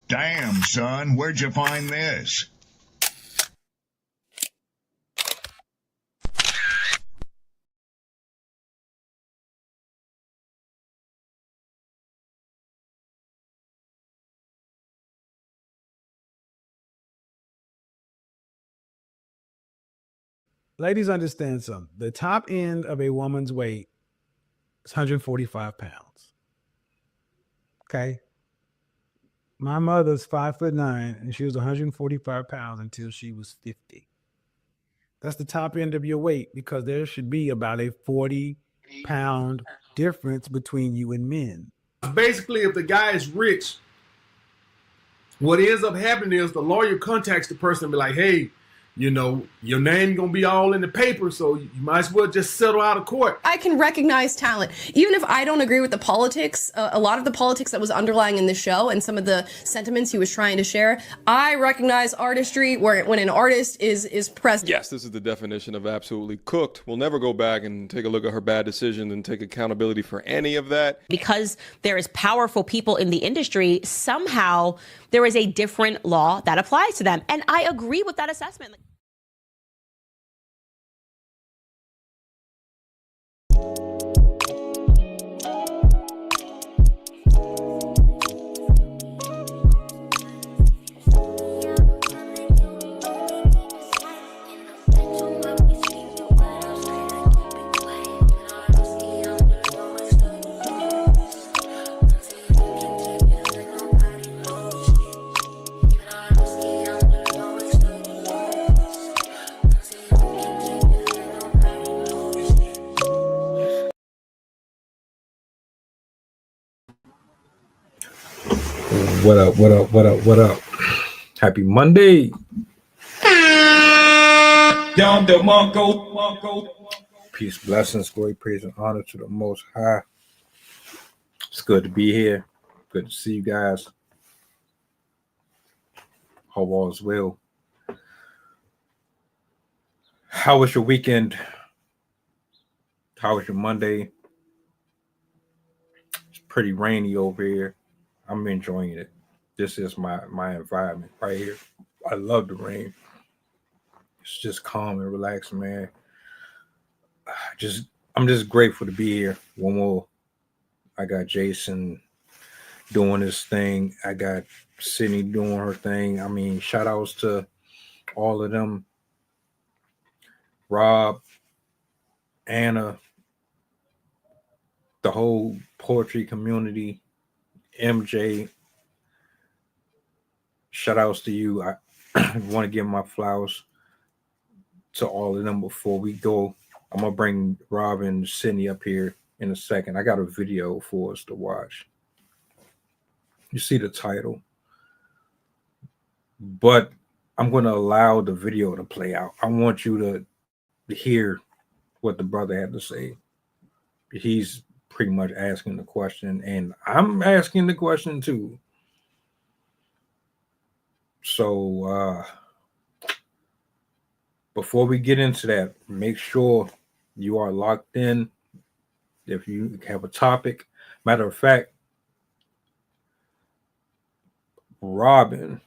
Damn, son, where'd you find this? Ladies, understand something. The top end of a woman's weight is 145 pounds. Okay. My mother's 5'9", and she was 145 pounds until she was 50. That's the top end of your weight, because there should be about a 40-pound difference between you and men. Basically, if the guy is rich, what ends up happening is the lawyer contacts the person and be like, hey, you know, your name gonna be all in the paper, so you might as well just settle out of court. I can recognize talent. Even if I don't agree with the politics, a lot of the politics that was underlying in the show and some of the sentiments he was trying to share, I recognize artistry when an artist is present. Yes, this is the definition of absolutely cooked. We'll never go back and take a look at her bad decision and take accountability for any of that. Because there is powerful people in the industry, somehow there is a different law that applies to them. And I agree with that assessment. What up, what up, what up, what up? Happy Monday. Peace, blessings, glory, praise, and honor to the Most High. It's good to be here. Good to see you guys. Hope all is well. How was your weekend? How was your Monday? It's pretty rainy over here. I'm enjoying it. This is my environment right here. I love the rain. It's just calm and relaxing, man. I'm just grateful to be here. One more. I got Jason doing his thing. I got Sydney doing her thing. I mean, shout outs to all of them. Rob, Anna, the whole poetry community, MJ, shout outs to you. I want to give my flowers to all of them before we go. I'm going to bring Rob and Sydney up here in a second. I got a video for us to watch. You see the title. But I'm going to allow the video to play out. I want you to hear what the brother had to say. He's pretty much asking the question, and I'm asking the question too. So before we get into that, make sure you are locked in. If you have a topic, matter of fact, Robin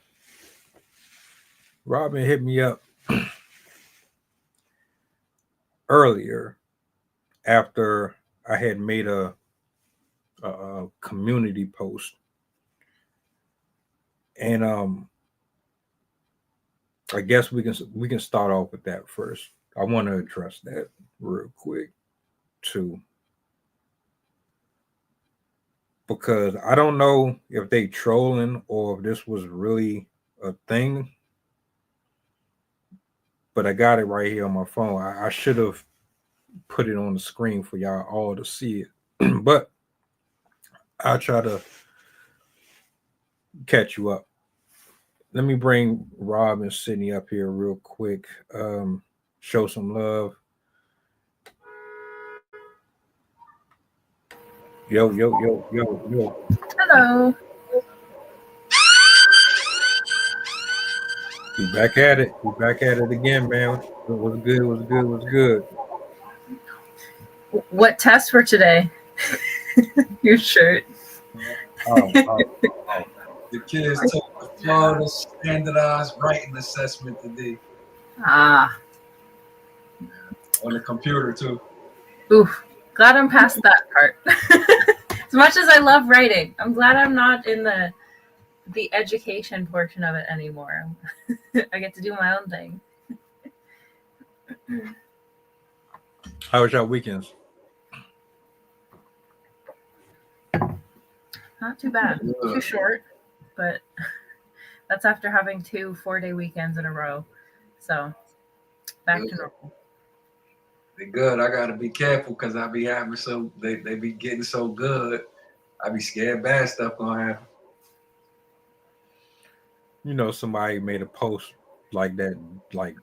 hit me up earlier after I had made a community post, and I guess we can start off with that first. I want to address that real quick too, because I don't know if they trolling or if this was really a thing, but I got it right here on my phone. I should have put it on the screen for y'all all to see it, but I'll try to catch you up. Let me bring Rob and Sydney up here real quick. Show some love. Yo. Hello. We back at it. We back at it again, man. What's good? What test for today? Your shirt. Oh. The kids told Florida standardized writing assessment today Ah, on the computer too. oof. Glad I'm past that part. As much as I love writing, I'm glad I'm not in the education portion of it anymore. I get to do my own thing. How was your weekends? Not too bad. Too short, but that's after having 2 4-day weekends in a row. So back to normal. They good. I gotta be careful because I be having they be getting so good. I be scared bad stuff gonna happen. You know, somebody made a post like that, like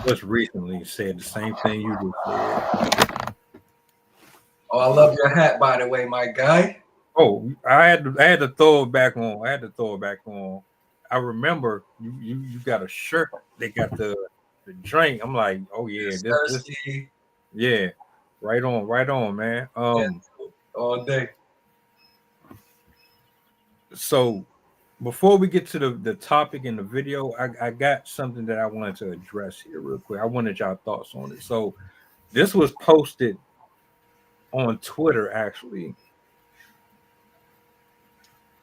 just recently, said the same thing you just said. Oh, I love your hat, by the way, my guy. Oh, I had to throw it back on. I remember you got a shirt. They got the drink. I'm like, oh yeah, this yeah, right on, man. Yeah, all day. So before we get to the topic in the video, I got something that I wanted to address here real quick. I wanted y'all thoughts on it. So this was posted on Twitter actually,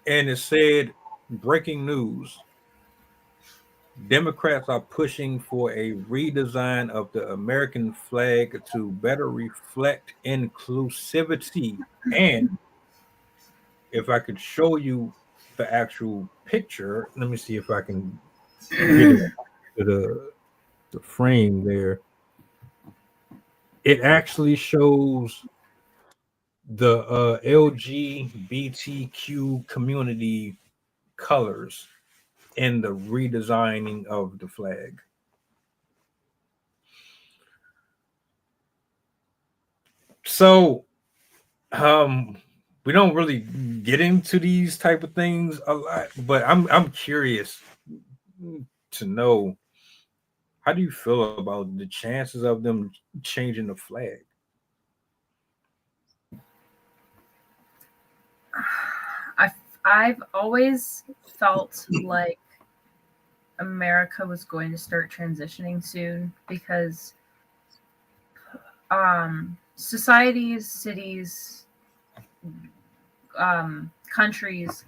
and it said, breaking news: Democrats are pushing for a redesign of the American flag to better reflect inclusivity. And if I could show you the actual picture, let me see if I can get it to the frame there. It actually shows the LGBTQ community colors in the redesigning of the flag. So we don't really get into these type of things a lot, but I'm curious to know, how do you feel about the chances of them changing the flag? I've always felt like America was going to start transitioning soon because societies, cities, countries,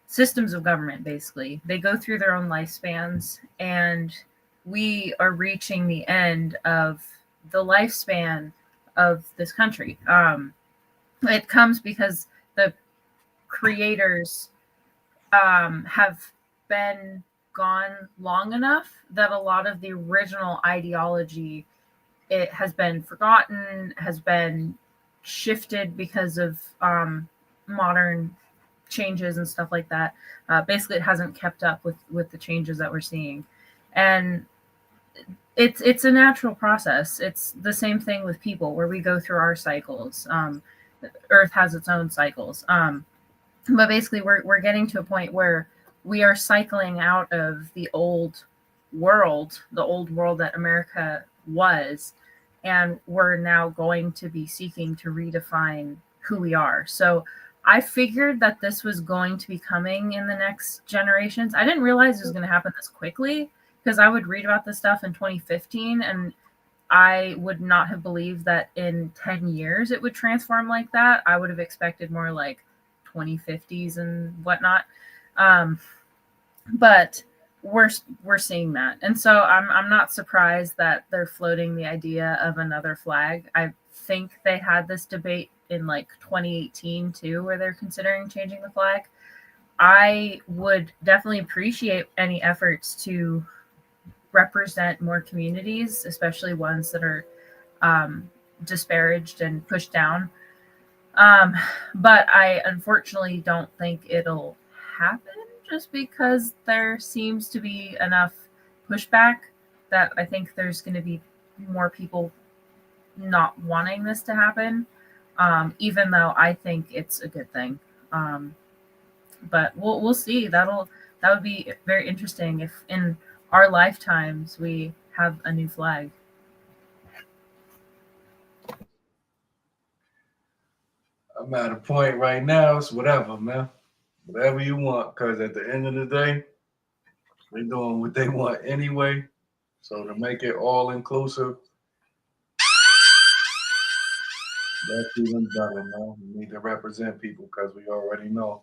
systems of government, basically, they go through their own lifespans, and we are reaching the end of the lifespan of this country. It comes because the creators have been gone long enough that a lot of the original ideology, it has been forgotten, has been shifted because of modern changes and stuff like that. Basically, it hasn't kept up with the changes that we're seeing, and it's a natural process. It's the same thing with people, where we go through our cycles. Earth has its own cycles, but basically, we're getting to a point where we are cycling out of the old world that America was, and we're now going to be seeking to redefine who we are. So I figured that this was going to be coming in the next generations. I didn't realize it was going to happen this quickly, because I would read about this stuff in 2015, and I would not have believed that in 10 years it would transform like that. I would have expected more like 2050s and whatnot. But we're seeing that. And so I'm not surprised that they're floating the idea of another flag. I think they had this debate in like 2018 too, where they're considering changing the flag. I would definitely appreciate any efforts to represent more communities, especially ones that are disparaged and pushed down. But I unfortunately don't think it'll happen, just because there seems to be enough pushback that I think there's going to be more people not wanting this to happen, even though I think it's a good thing. But we'll see. That would be very interesting if in our lifetimes we have a new flag. I'm at a point right now. It's whatever, man. Whatever you want, because at the end of the day, they're doing what they want anyway. So to make it all inclusive, that's even better, man. We need to represent people because we already know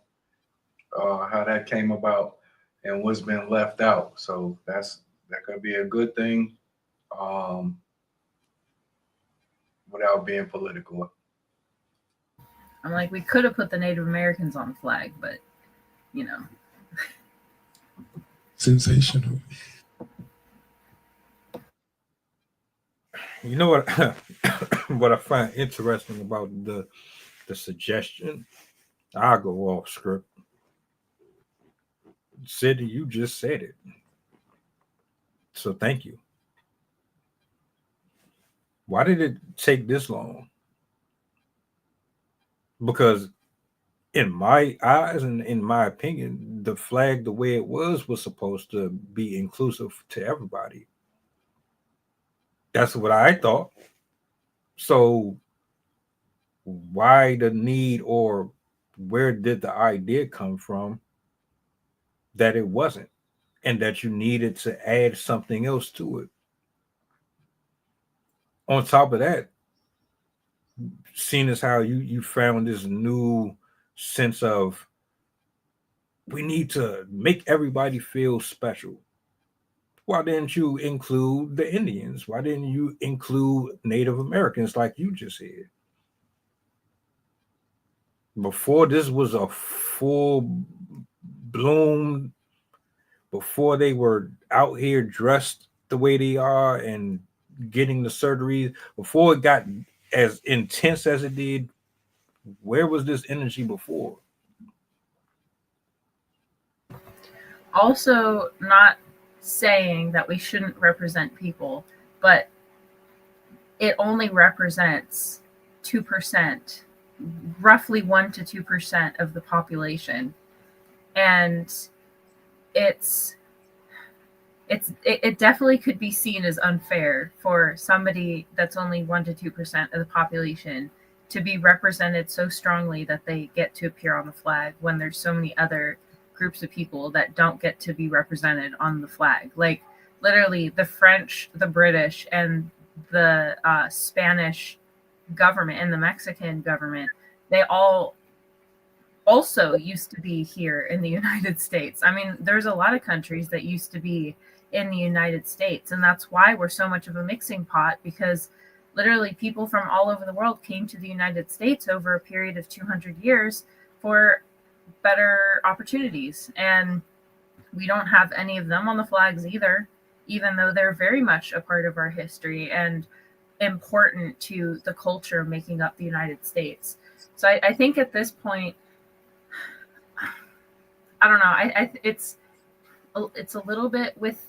how that came about and what's been left out. So that could be a good thing without being political. I'm like, we could have put the Native Americans on the flag, but you know. Sensational. You know what? What I find interesting about the suggestion, I'll go off script. City, you just said it. So thank you. Why did it take this long? Because in my eyes and in my opinion, the flag, the way it was supposed to be inclusive to everybody. That's what I thought. So why the need, or where did the idea come from that it wasn't, and that you needed to add something else to it? On top of that, seeing as how you found this new sense of, we need to make everybody feel special. Why didn't you include the Indians? Why didn't you include Native Americans like you just said? Before this was a full bloom, before they were out here dressed the way they are and getting the surgeries, before it got as intense as it did, where was this energy before? Also, not saying that we shouldn't represent people, but it only represents 2%, roughly 1 to 2% of the population. And it definitely could be seen as unfair for somebody that's only 1 to 2% of the population to be represented so strongly that they get to appear on the flag, when there's so many other groups of people that don't get to be represented on the flag. Like literally the French, the British, and the Spanish government and the Mexican government, they all also used to be here in the United States. I mean, there's a lot of countries that used to be in the United States, and that's why we're so much of a mixing pot, because literally people from all over the world came to the United States over a period of 200 years for better opportunities. And we don't have any of them on the flags either, even though they're very much a part of our history and important to the culture making up the United States. So I think at this point, I don't know, it's a little bit with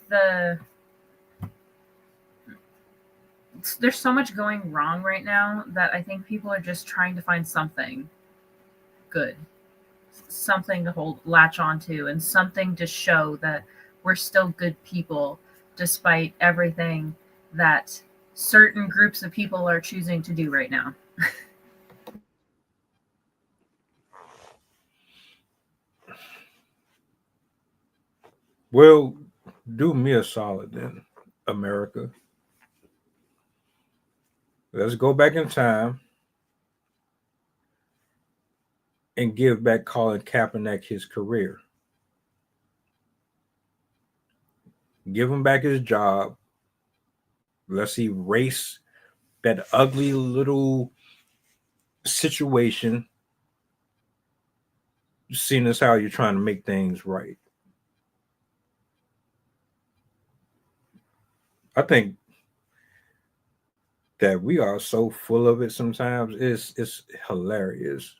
there's so much going wrong right now that I think people are just trying to find something good, something to latch onto, and something to show that we're still good people despite everything that certain groups of people are choosing to do right now. Well, do me a solid then, America. Let's go back in time and give back Colin Kaepernick his career. Give him back his job. Let's erase that ugly little situation, seeing as how you're trying to make things right. I think that we are so full of it sometimes. It's hilarious.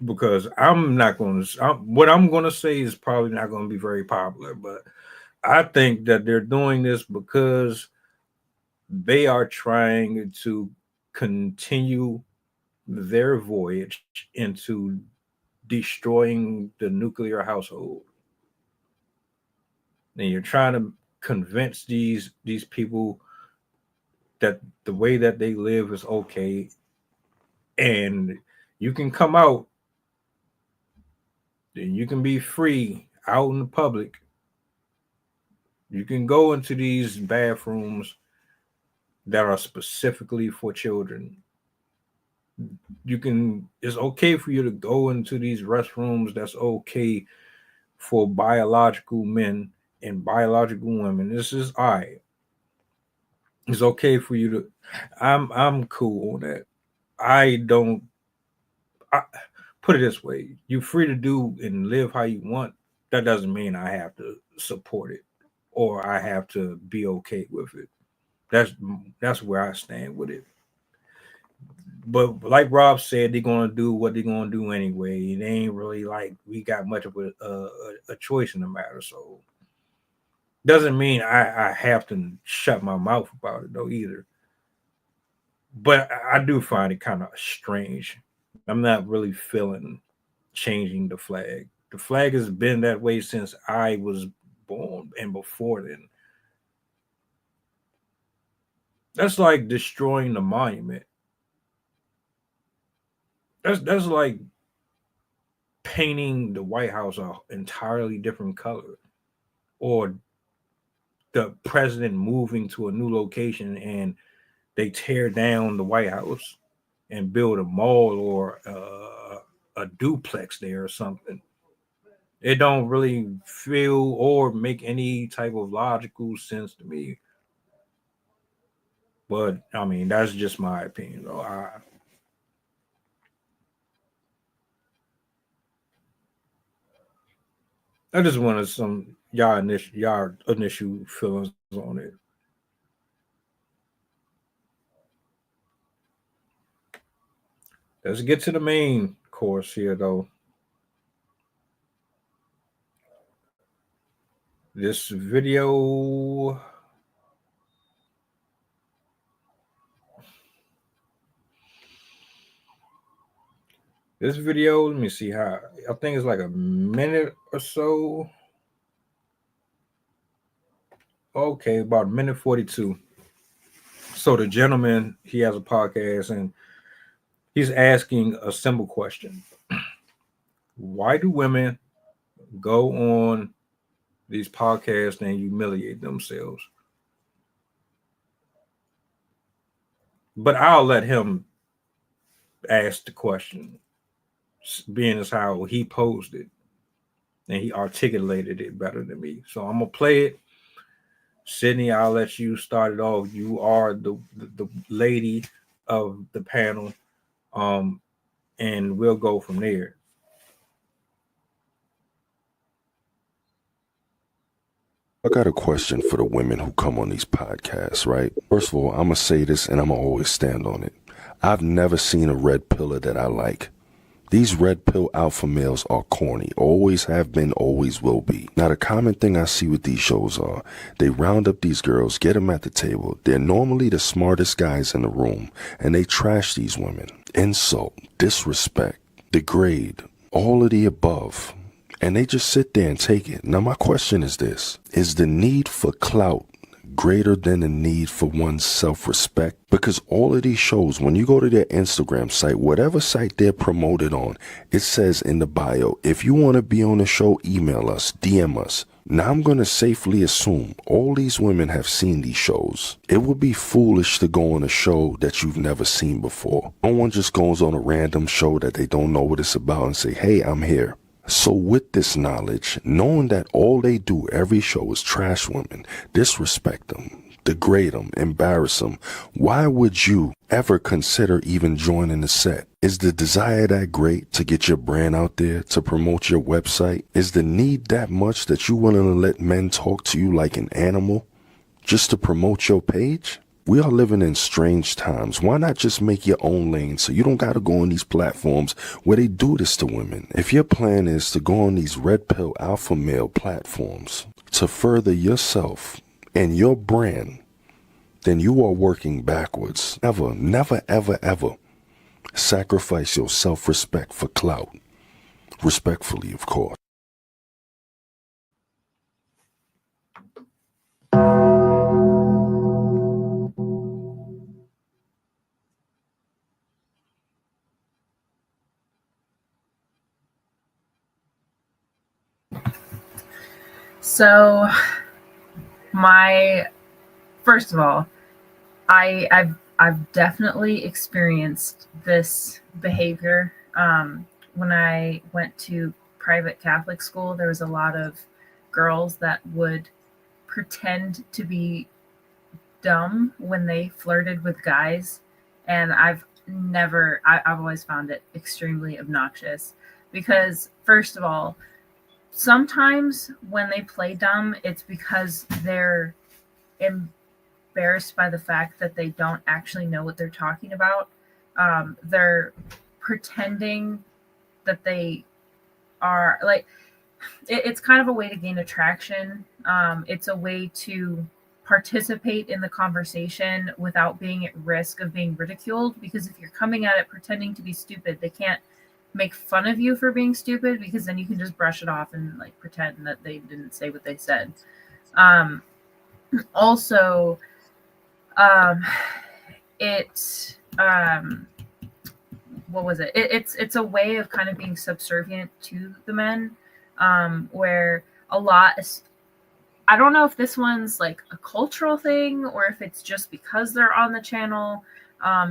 Because I'm not going to, what I'm going to say is probably not going to be very popular, but I think that they're doing this because they are trying to continue their voyage into destroying the nuclear household. And you're trying to convince these people that the way that they live is okay, and you can come out then you can be free out in the public. You can go into these bathrooms that are specifically for children. It's okay for you to go into these restrooms that's okay for biological men and biological women. This is all right. It's okay for you to. I'm cool on that. I put it this way: you're free to do and live how you want. That doesn't mean I have to support it or I have to be okay with it. That's where I stand with it. But like Rob said, they're gonna do what they're gonna do anyway. It ain't really like we got much of a choice in the matter. So doesn't mean I have to shut my mouth about it though either. But I do find it kind of strange. I'm not really feeling changing the flag. The flag has been that way since I was born and before then. That's like destroying the monument. That's like painting the White House an entirely different color, or the president moving to a new location and they tear down the White House and build a mall or a duplex there or something. It don't really feel or make any type of logical sense to me. But I mean, that's just my opinion, though. I just wanted some y'all initial feelings on it. Let's get to the main course here, though. This video. This video, let me see how. I think it's like a minute or so. Okay, about a minute 42. So the gentleman, he has a podcast and he's asking a simple question. Why do women go on these podcasts and humiliate themselves? But I'll let him ask the question, being as how he posed it and he articulated it better than me. So I'm gonna play it. Sydney, I'll let you start it off. You are the lady of the panel, and we'll go from there. I got a question for the women who come on these podcasts, right? First of all, I'm going to say this and I'm going to always stand on it. I've never seen a red pillar that I like. These red pill alpha males are corny, always have been, always will be. Now, the common thing I see with these shows are they round up these girls, get them at the table. They're normally the smartest guys in the room, and they trash these women. Insult, disrespect, degrade, all of the above. And they just sit there and take it. Now, my question is this. Is the need for clout greater than the need for one's self-respect? Because all of these shows, when you go to their Instagram site, whatever site they're promoted on, it says in the bio, if you want to be on the show, email us, DM us. Now, I'm going to safely assume all these women have seen these shows. It would be foolish to go on a show that you've never seen before. No one just goes on a random show that they don't know what it's about and say, hey, I'm here. So with this knowledge, knowing that all they do every show is trash women, disrespect them, degrade them, embarrass them, why would you ever consider even joining the set? Is the desire that great to get your brand out there, to promote your website? Is the need that much that you willing to let men talk to you like an animal just to promote your page? We are living in strange times. Why not just make your own lane so you don't got to go on these platforms where they do this to women? If your plan is to go on these red pill alpha male platforms to further yourself and your brand, then you are working backwards. Never, never, ever, ever sacrifice your self-respect for clout. Respectfully, of course. So, first of all, I've definitely experienced this behavior. When I went to private Catholic school, there was a lot of girls that would pretend to be dumb when they flirted with guys, and I've always found it extremely obnoxious because, first of all, sometimes when they play dumb, it's because they're embarrassed by the fact that they don't actually know what they're talking about. They're pretending that they are like, it's kind of a way to gain attraction. It's a way to participate in the conversation without being at risk of being ridiculed, because if you're coming at it pretending to be stupid, they can't make fun of you for being stupid, because then you can just brush it off and like pretend that they didn't say what they said. Also, it's what was it? It's a way of kind of being subservient to the men, where a lot. I don't know if this one's like a cultural thing or if it's just because they're on the channel,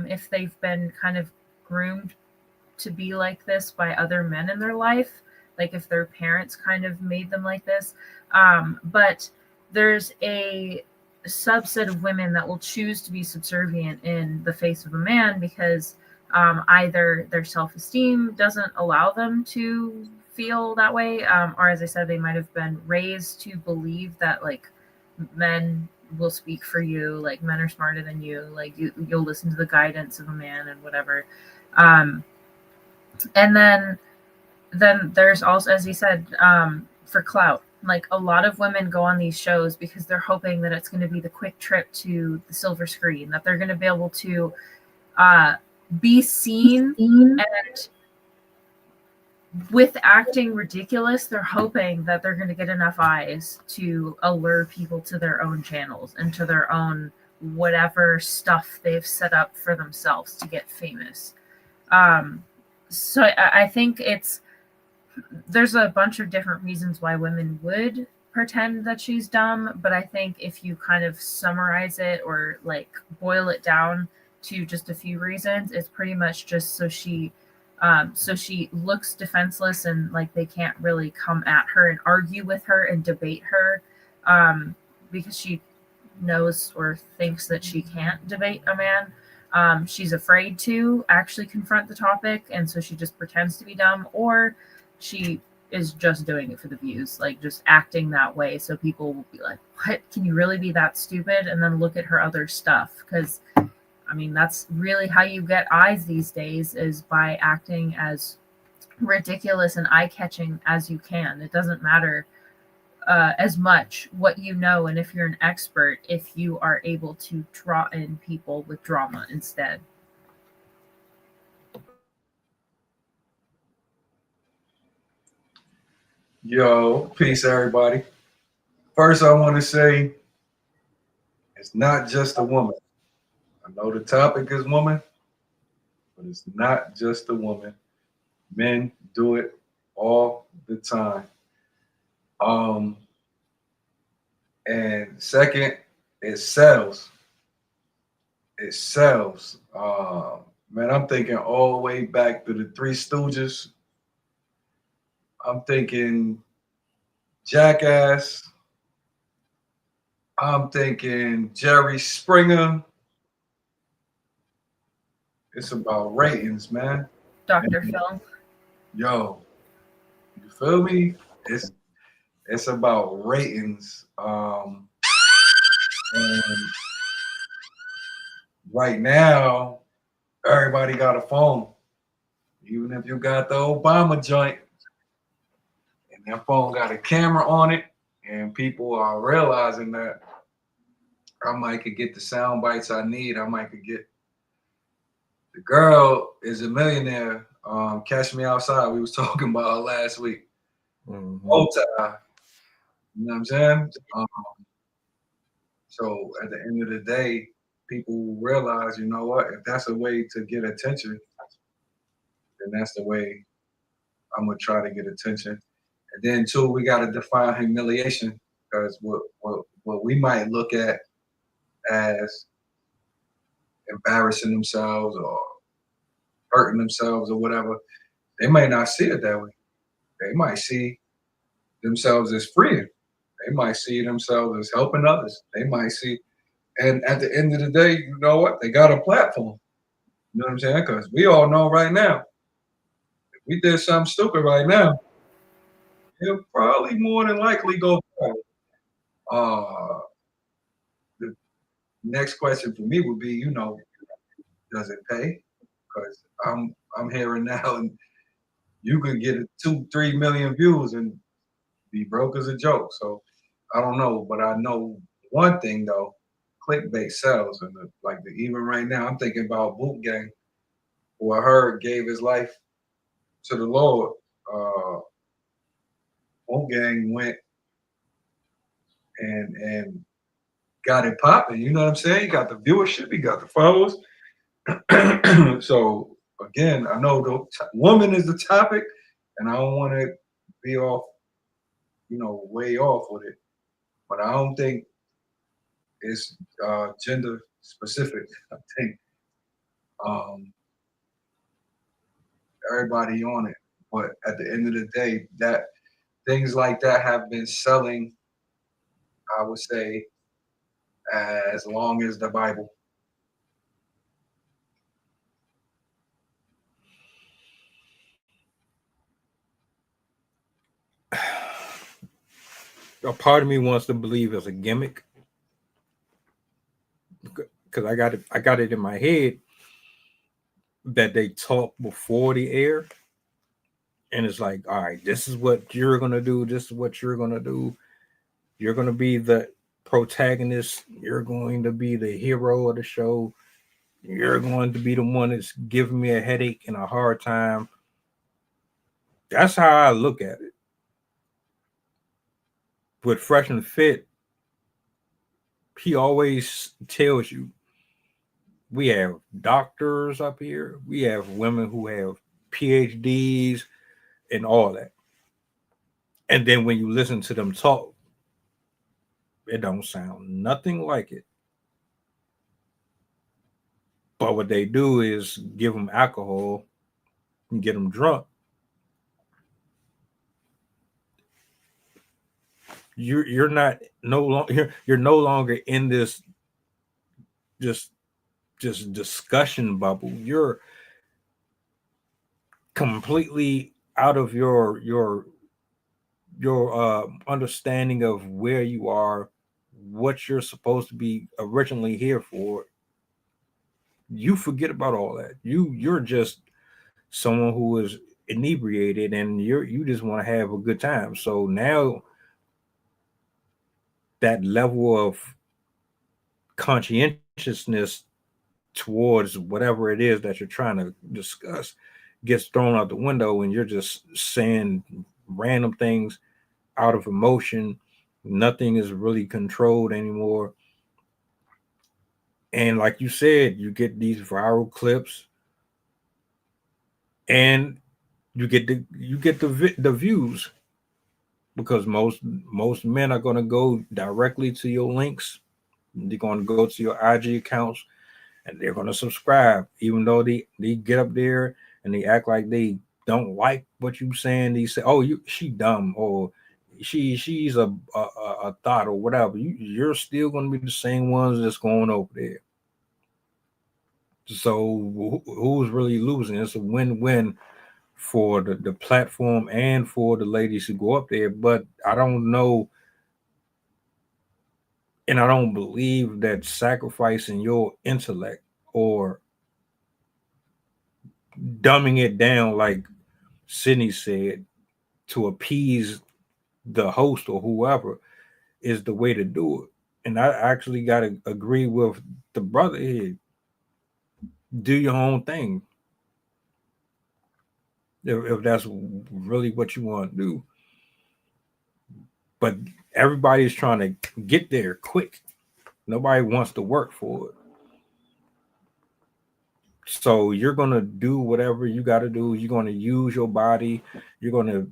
if they've been kind of groomed to be like this by other men in their life, like if their parents kind of made them like this. But there's a subset of women that will choose to be subservient in the face of a man because either their self-esteem doesn't allow them to feel that way, or as I said, they might have been raised to believe that like men will speak for you, like men are smarter than you, like you'll listen to the guidance of a man and whatever. And then there's also, as you said, for clout. Like a lot of women go on these shows because they're hoping that it's going to be the quick trip to the silver screen, that they're going to be able to be seen, and with acting ridiculous, they're hoping that they're going to get enough eyes to allure people to their own channels and to their own whatever stuff they've set up for themselves to get famous. So I think there's a bunch of different reasons why women would pretend that she's dumb, but I think if you kind of summarize it or like boil it down to just a few reasons, it's pretty much just so she looks defenseless and like they can't really come at her and argue with her and debate her, because she knows or thinks that she can't debate a man. She's afraid to actually confront the topic, and so she just pretends to be dumb, or she is just doing it for the views, like just acting that way so people will be like, what, can you really be that stupid? And then look at her other stuff, because I mean, that's really how you get eyes these days, is by acting as ridiculous and eye-catching as you can. It doesn't matter as much what you know, and if you're an expert, if you are able to draw in people with drama instead. Yo, peace, everybody. First, I want to say it's not just a woman. I know the topic is woman, but it's not just a woman. Men do it all the time. And second, it sells. It sells. Man, I'm thinking all the way back to the Three Stooges. I'm thinking Jackass. I'm thinking Jerry Springer. It's about ratings, man. Dr. Phil. Yo, you feel me? It's about ratings. And right now, everybody got a phone. Even if you got the Obama joint, and that phone got a camera on it, and people are realizing that I might could get the sound bites I need. I might could get the girl is a millionaire. Catch Me Outside. We was talking about her last week. Multi. You know what I'm saying? So at the end of the day, people realize, you know what? If that's a way to get attention, then that's the way I'm gonna try to get attention. And then two, we got to define humiliation, because what we might look at as embarrassing themselves or hurting themselves or whatever, they might not see it that way. They might see themselves as freeing. They might see themselves as helping others. They might see, and at the end of the day, you know what? They got a platform. You know what I'm saying? Because we all know right now, if we did something stupid right now, it'll probably more than likely go viral. The next question for me would be, you know, does it pay? Because I'm hearing now, and you can get 2-3 million views and be broke as a joke. So I don't know, but I know one thing though: clickbait sells, and even right now, I'm thinking about Boot Gang, who I heard gave his life to the Lord. Boot Gang went and got it popping. You know what I'm saying? He got the viewership, he got the followers. So again, I know the woman is the topic, and I don't want to be off, way off with it, but I don't think it's gender specific. I think everybody on it, but at the end of the day, that things like that have been selling, I would say, as long as the Bible. A part of me wants to believe it's a gimmick, because I got it in my head that they talk before the air, and it's like, all right, this is what you're gonna do, this is what you're gonna do. You're gonna be the protagonist, you're going to be the hero of the show, you're going to be the one that's giving me a headache and a hard time. That's how I look at it. With Fresh and Fit, he always tells you, we have doctors up here, we have women who have PhDs and all that. And then when you listen to them talk, it don't sound nothing like it. But what they do is give them alcohol and get them drunk. You're no longer in this just discussion bubble. You're completely out of your understanding of where you are, what you're supposed to be originally here for. You forget about all that. You're just someone who is inebriated, and you just want to have a good time. So now that level of conscientiousness towards whatever it is that you're trying to discuss gets thrown out the window, and you're just saying random things out of emotion. Nothing is really controlled anymore. And like you said, you get these viral clips, and you get the views, because most men are going to go directly to your links. They're going to go to your IG accounts, and they're going to subscribe, even though they get up there and they act like they don't like what you're saying. They say, "Oh, she dumb," or she's a thought, or whatever. You're still going to be the same ones that's going over there. So who's really losing? It's a win-win for the platform and for the ladies who go up there. But I don't know, and I don't believe that sacrificing your intellect or dumbing it down, like Sydney said, to appease the host or whoever is the way to do it. And I actually got to agree with the brother here. Do your own thing. If that's really what you want to do. But everybody's trying to get there quick. Nobody wants to work for it. So you're going to do whatever you got to do. You're going to use your body. You're going to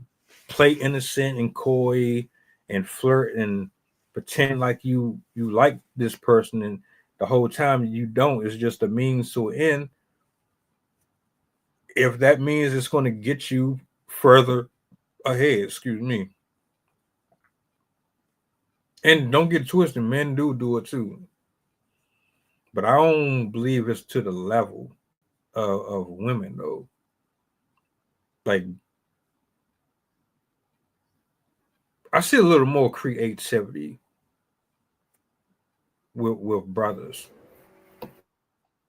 play innocent and coy and flirt and pretend like you like this person, and the whole time you don't. It's just a means to an end. If that means it's going to get you further ahead, excuse me. And don't get twisted, men do it too. But I don't believe it's to the level of women though. Like, I see a little more creativity with brothers,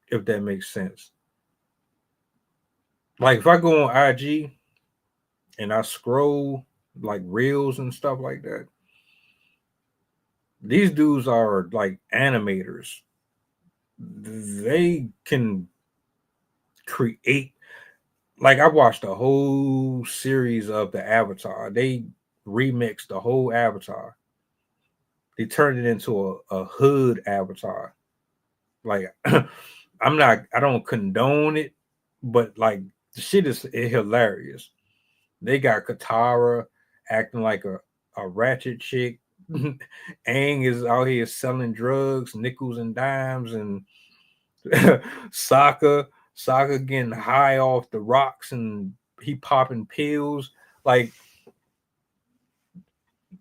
if that makes sense. Like if I go on IG and I scroll like reels and stuff like that, these dudes are like animators. They can create. Like I watched a whole series of the Avatar. They remixed the whole Avatar. They turned it into a hood Avatar. Like I don't condone it, but like the shit is hilarious. They got Katara acting like a ratchet chick. Aang is out here selling drugs, nickels and dimes, and Sokka getting high off the rocks and he popping pills. Like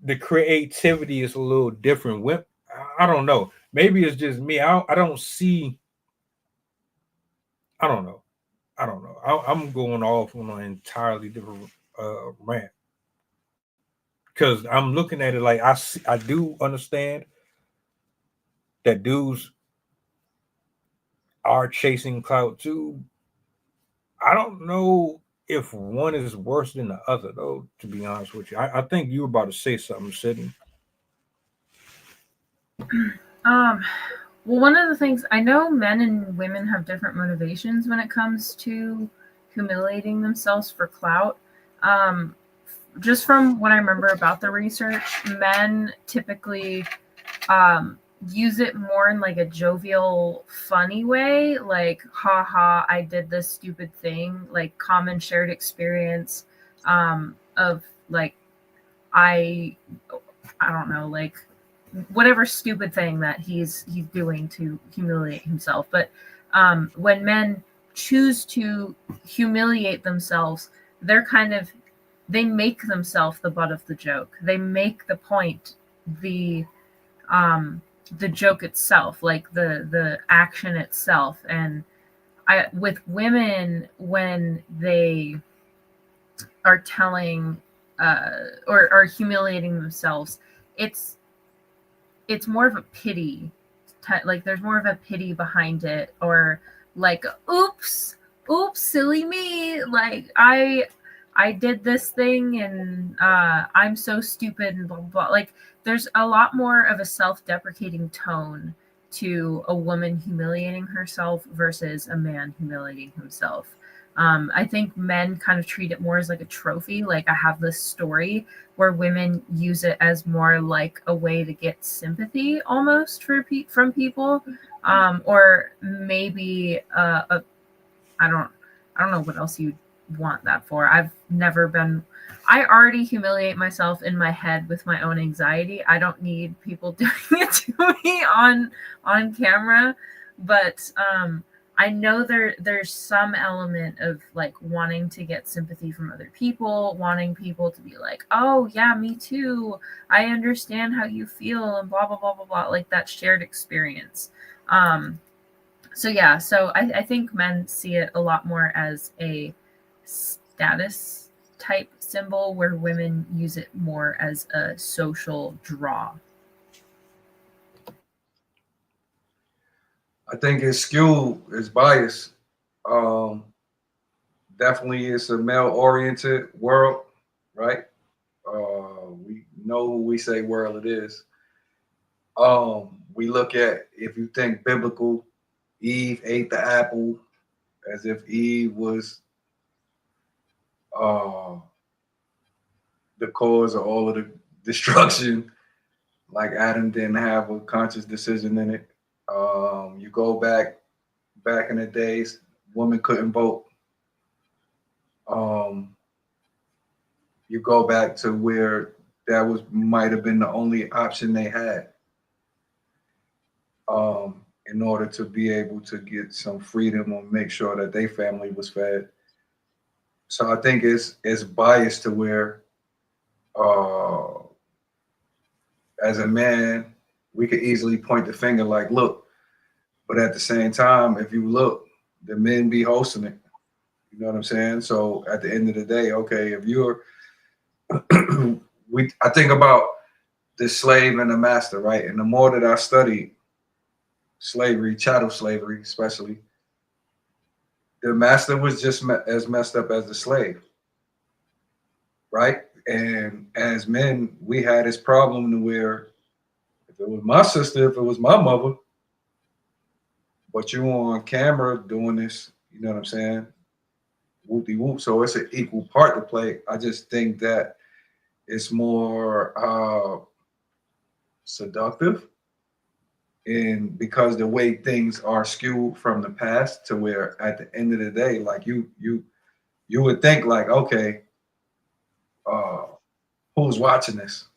the creativity is a little different. I don't know. Maybe it's just me. I don't see. I don't know. I'm going off on an entirely different rant because I'm looking at it like I do understand that dudes are chasing clout too. I don't know if one is worse than the other, though, to be honest with you. I think you were about to say something, Sydney. Well, one of the things I know, men and women have different motivations when it comes to humiliating themselves for clout. Just from what I remember about the research, men typically use it more in like a jovial, funny way, like, haha, I did this stupid thing, like common shared experience of like, I don't know, like whatever stupid thing that he's doing to humiliate himself. But when men choose to humiliate themselves, they make themselves the butt of the joke. They make the point the joke itself, like the action itself. And with women, when they are telling or are humiliating themselves, it's more of a pity, like there's more of a pity behind it, or like, oops, silly me, like I did this thing and I'm so stupid and blah, blah, blah. Like there's a lot more of a self-deprecating tone to a woman humiliating herself versus a man humiliating himself. I think men kind of treat it more as like a trophy. Like I have this story, where women use it as more like a way to get sympathy almost from people. Or maybe I don't know what else you'd want that for. I already humiliate myself in my head with my own anxiety. I don't need people doing it to me on camera. But I know there's some element of like wanting to get sympathy from other people, wanting people to be like, oh yeah, me too, I understand how you feel, and blah blah blah blah blah, like that shared experience. So I think men see it a lot more as a status type symbol, where women use it more as a social draw. I think it's skewed, it's biased. Definitely it's a male-oriented world, right? We know who we say world it is. We look at, if you think biblical, Eve ate the apple, as if Eve was the cause of all of the destruction, like Adam didn't have a conscious decision in it. You go back in the days, women couldn't vote. you go back to where that might have been the only option they had, in order to be able to get some freedom or make sure that their family was fed. So I think it's biased to where, as a man, we could easily point the finger like, look, but at the same time, if you look, the men be hosting it. You know what I'm saying? So at the end of the day, okay, if you're, I think about the slave and the master, right? And the more that I studied slavery, chattel slavery, especially, the master was just as messed up as the slave, right? And as men, we had this problem to where if it was my sister, if it was my mother, but you on camera doing this, you know what I'm saying? Whoop-de-whoop. So it's an equal part to play. I just think that it's more seductive, and because the way things are skewed from the past to where at the end of the day, like you would think like, okay, who's watching this?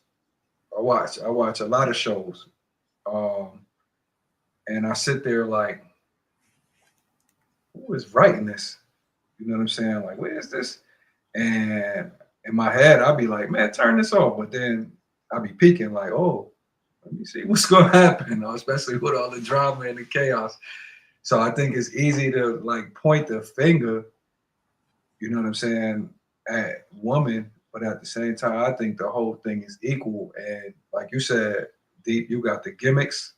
I watch a lot of shows, and I sit there like, who is writing this? You know what I'm saying? Like, where is this? And in my head, I'd be like, man, turn this off. But then I'd be peeking like, oh, let me see what's going to happen, you know, especially with all the drama and the chaos. So I think it's easy to like point the finger, you know what I'm saying, at woman. But at the same time, I think the whole thing is equal. And like you said, Deep, you got the gimmicks,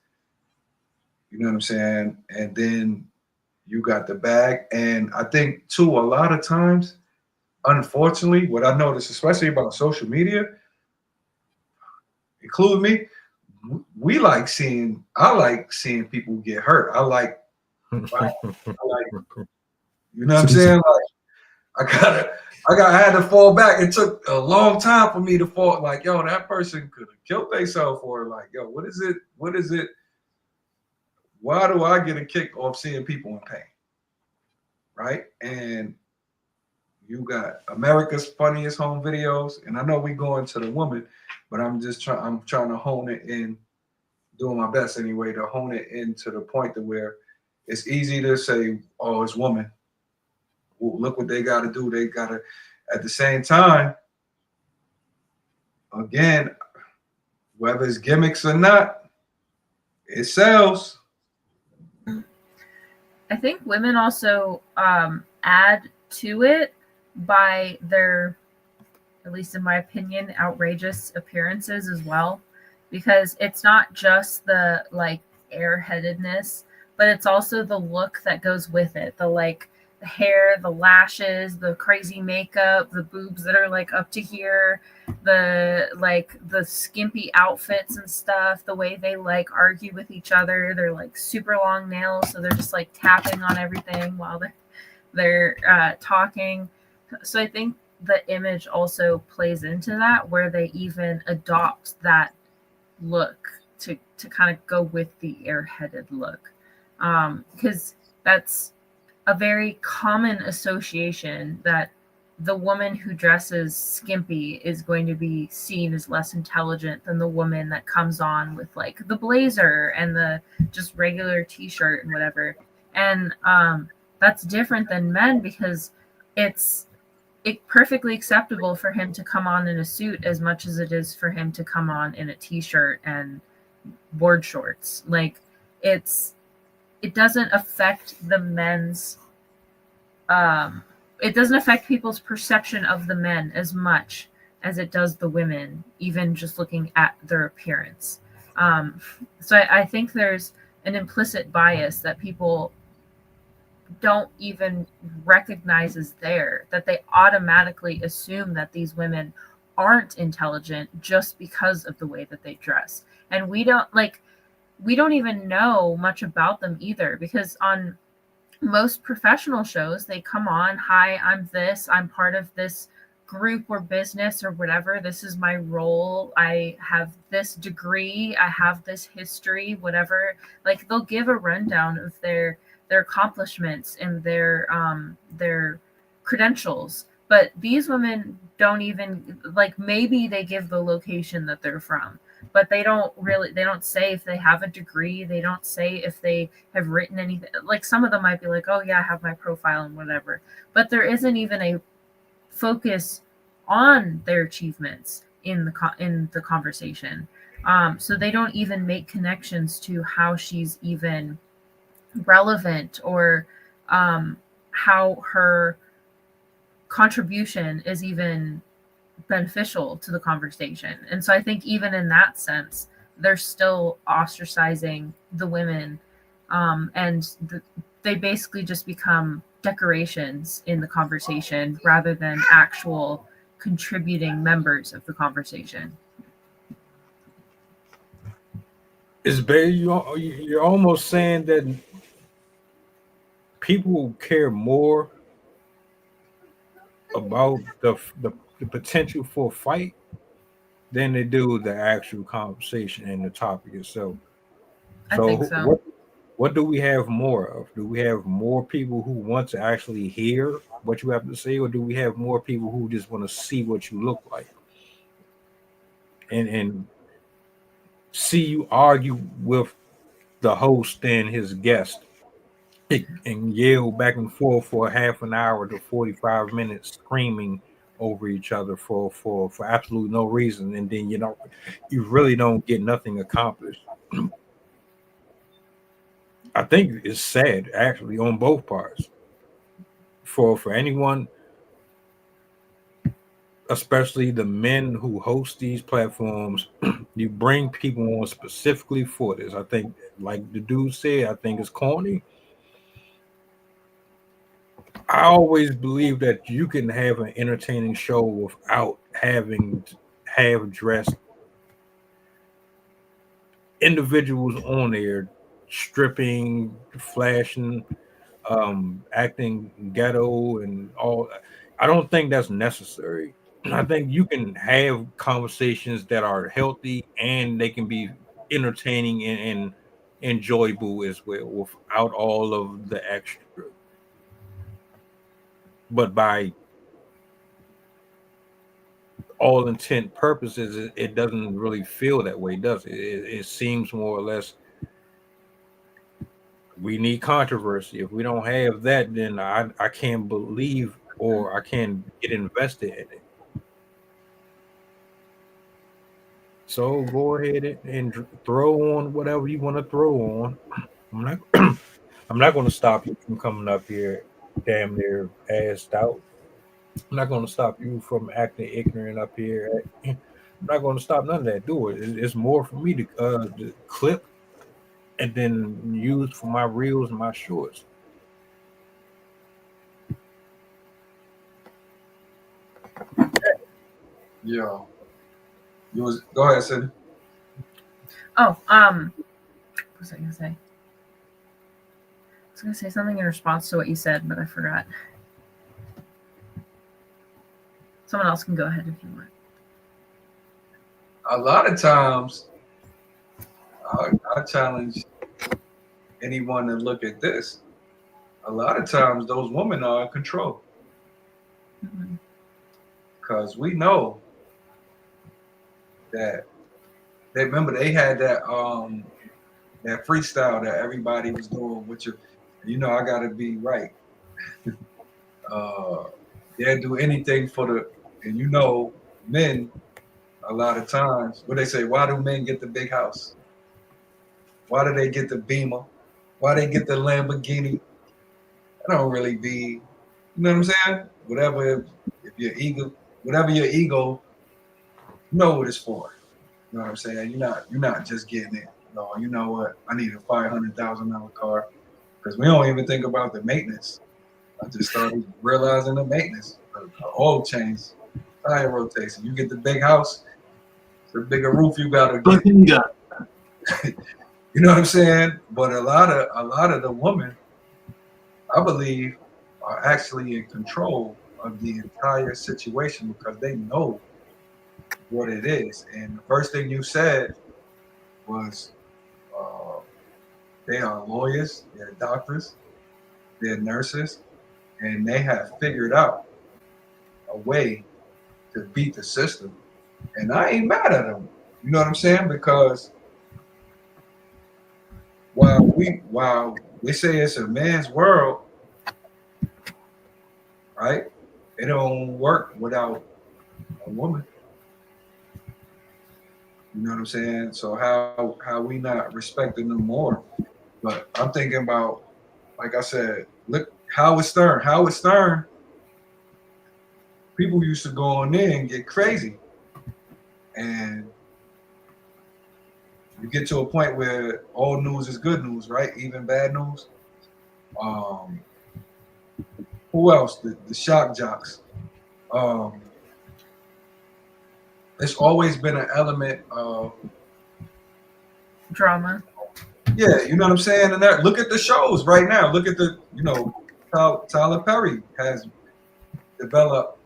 you know what I'm saying? And then you got the bag. And I think too, a lot of times, unfortunately, what I noticed, especially about social media, including me, I like seeing people get hurt. I like, you know what I'm saying? Like, I had to fall back. It took a long time for me to fall. Like, yo, that person could have killed themselves, or like, yo, what is it? What is it? Why do I get a kick off seeing people in pain? Right? And you got America's Funniest Home Videos, and I know we going to the woman, but I'm trying to hone it in, doing my best anyway to hone it into the point to where it's easy to say, oh, it's woman. Well, look what they got to do. They got to, at the same time, again, whether it's gimmicks or not, it sells. I think women also add to it by their, at least in my opinion, outrageous appearances as well, because it's not just the like airheadedness, but it's also the look that goes with it. The like the hair, the lashes, the crazy makeup, the boobs that are like up to here, the like the skimpy outfits and stuff, the way they like argue with each other. They're like super long nails, so they're just like tapping on everything while they're talking. So I think the image also plays into that, where they even adopt that look to kind of go with the airheaded look, because that's a very common association, that the woman who dresses skimpy is going to be seen as less intelligent than the woman that comes on with like the blazer and the just regular t-shirt and whatever. And that's different than men, because it's perfectly acceptable for him to come on in a suit as much as it is for him to come on in a t-shirt and board shorts. Like it doesn't affect the men's it doesn't affect people's perception of the men as much as it does the women, even just looking at their appearance. So I think there's an implicit bias that people don't even recognize is there, that they automatically assume that these women aren't intelligent just because of the way that they dress. And we don't even know much about them either, because on most professional shows, they come on, hi, I'm this, I'm part of this group or business or whatever, this is my role, I have this degree, I have this history, whatever. Like, they'll give a rundown of their accomplishments and their credentials, But these women don't even, like, maybe they give the location that they're from, but they don't say if they have a degree. They don't say if they have written anything. Like, some of them might be like, oh yeah, I have my profile and whatever, but there isn't even a focus on their achievements in the conversation. So they don't even make connections to how she's even relevant, or how her contribution is even beneficial to the conversation. And so I think even in that sense, they're still ostracizing the women, they basically just become decorations in the conversation rather than actual contributing members of the conversation. It's you're almost saying that people care more about the potential for a fight than they do the actual conversation and the topic itself. I think so. What do we have more of? Do we have more people who want to actually hear what you have to say, or do we have more people who just want to see what you look like and see you argue with the host and his guest and yell back and forth for half an hour to 45 minutes, screaming over each other for absolutely no reason, and then you really don't get nothing accomplished? I think it's sad, actually, on both parts. For anyone, especially the men who host these platforms, you bring people on specifically for this. I think, like the dude said, I think it's corny. I always believe that you can have an entertaining show without having to have dressed individuals on there stripping, flashing, acting ghetto and all. I don't think that's necessary. I think you can have conversations that are healthy and they can be entertaining and enjoyable as well without all of the extra. But by all intent purposes, it doesn't really feel that way, does it? It seems more or less we need controversy. If we don't have that, then I can't believe or I can't get invested in it. So go ahead and throw on whatever you want to throw on. I'm not going to stop you from coming up here damn near assed out. I'm not going to stop you from acting ignorant up here. I'm not going to stop none of that. Do it. It's more for me to clip and then use for my reels and my shorts. Yeah. Go ahead, Cindy. Oh, what was I gonna say? I was gonna say something in response to what you said, but I forgot. Someone else can go ahead if you want. A lot of times, I challenge anyone to look at this. A lot of times, those women are in control. Because we know that they remember they had that that freestyle that everybody was doing with your, I gotta be right. They'll do anything for and men a lot of times, what they say, why do men get the big house? Why do they get the Beamer? Why they get the Lamborghini? That don't really be, you know what I'm saying? Whatever, if your ego, whatever your ego, you know what it's for. You know what I'm saying? You're not just getting it. No, you know what? I need a $500,000 car because we don't even think about the maintenance. I just started realizing the maintenance, the oil change, tire rotation. You get the big house, the bigger roof you gotta get. You know what I'm saying? But a lot of the women, I believe, are actually in control of the entire situation because they know what it is. And the first thing you said was they are lawyers, they're doctors, they're nurses, and they have figured out a way to beat the system. And I ain't mad at them. You know what I'm saying? Because while they say it's a man's world, right? It don't work without a woman. You know what I'm saying? So how we not respecting them more? But I'm thinking about, like I said, look, Howard Stern. Howard Stern, people used to go on there and get crazy. And you get to a point where all news is good news, right? Even bad news. Who else? The shock jocks. It's always been an element of drama. Yeah, you know what I'm saying? And that, look at the shows right now. Look at the, Tyler Perry has developed,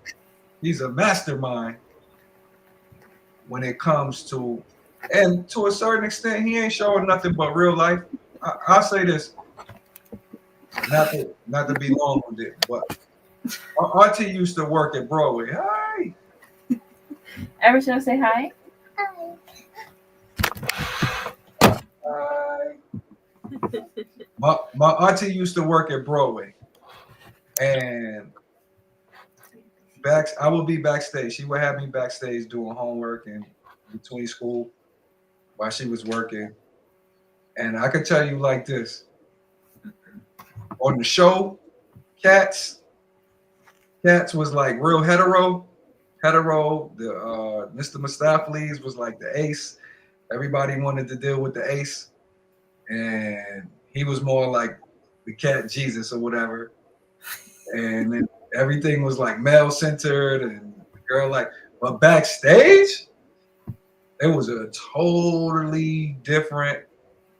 he's a mastermind when it comes to, and to a certain extent, he ain't showing nothing but real life. I'll say this, not to be long with it, but our auntie used to work at Broadway. Hi. Ever should I say hi? My auntie used to work at Broadway, and I would be backstage. She would have me backstage doing homework and between school while she was working. And I could tell you like this: on the show, Cats was like real hetero. The Mr. Mistopheles was like the ace. Everybody wanted to deal with the ace. And he was more like the cat Jesus or whatever. And then everything was like male centered and the girl but backstage, it was a totally different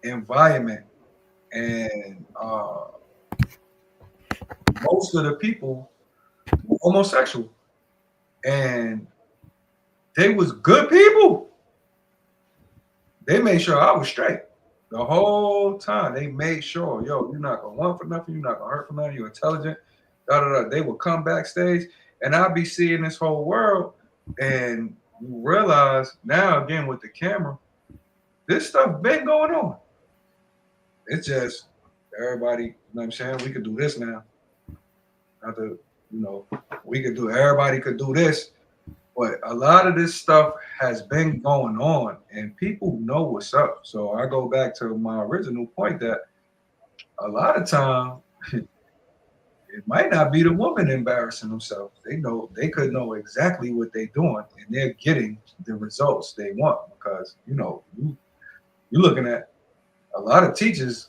environment. And most of the people were homosexual. And they was good people. They made sure I was straight. The whole time they made sure, you're not gonna want for nothing, you're not gonna hurt for nothing, you're intelligent. They would come backstage, and I'd be seeing this whole world, and you realize now again with the camera, this stuff been going on. It's just everybody, you know what I'm saying? We could do this now. Everybody could do this. But a lot of this stuff has been going on, and people know what's up. So I go back to my original point that a lot of time it might not be the woman embarrassing themselves. They could know exactly what they're doing, and they're getting the results they want because you're looking at a lot of teachers,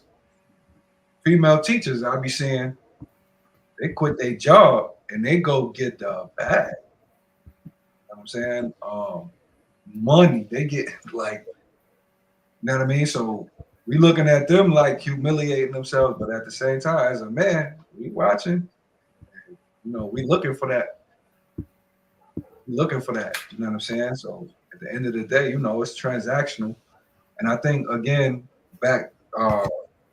female teachers. I'll be seeing they quit their job and they go get the bag. I'm saying money they get, like, you know what I mean? So we looking at them like humiliating themselves, but at the same time, as a man, we watching, we looking for that. You know what I'm saying? So at the end of the day, it's transactional. And I think again, back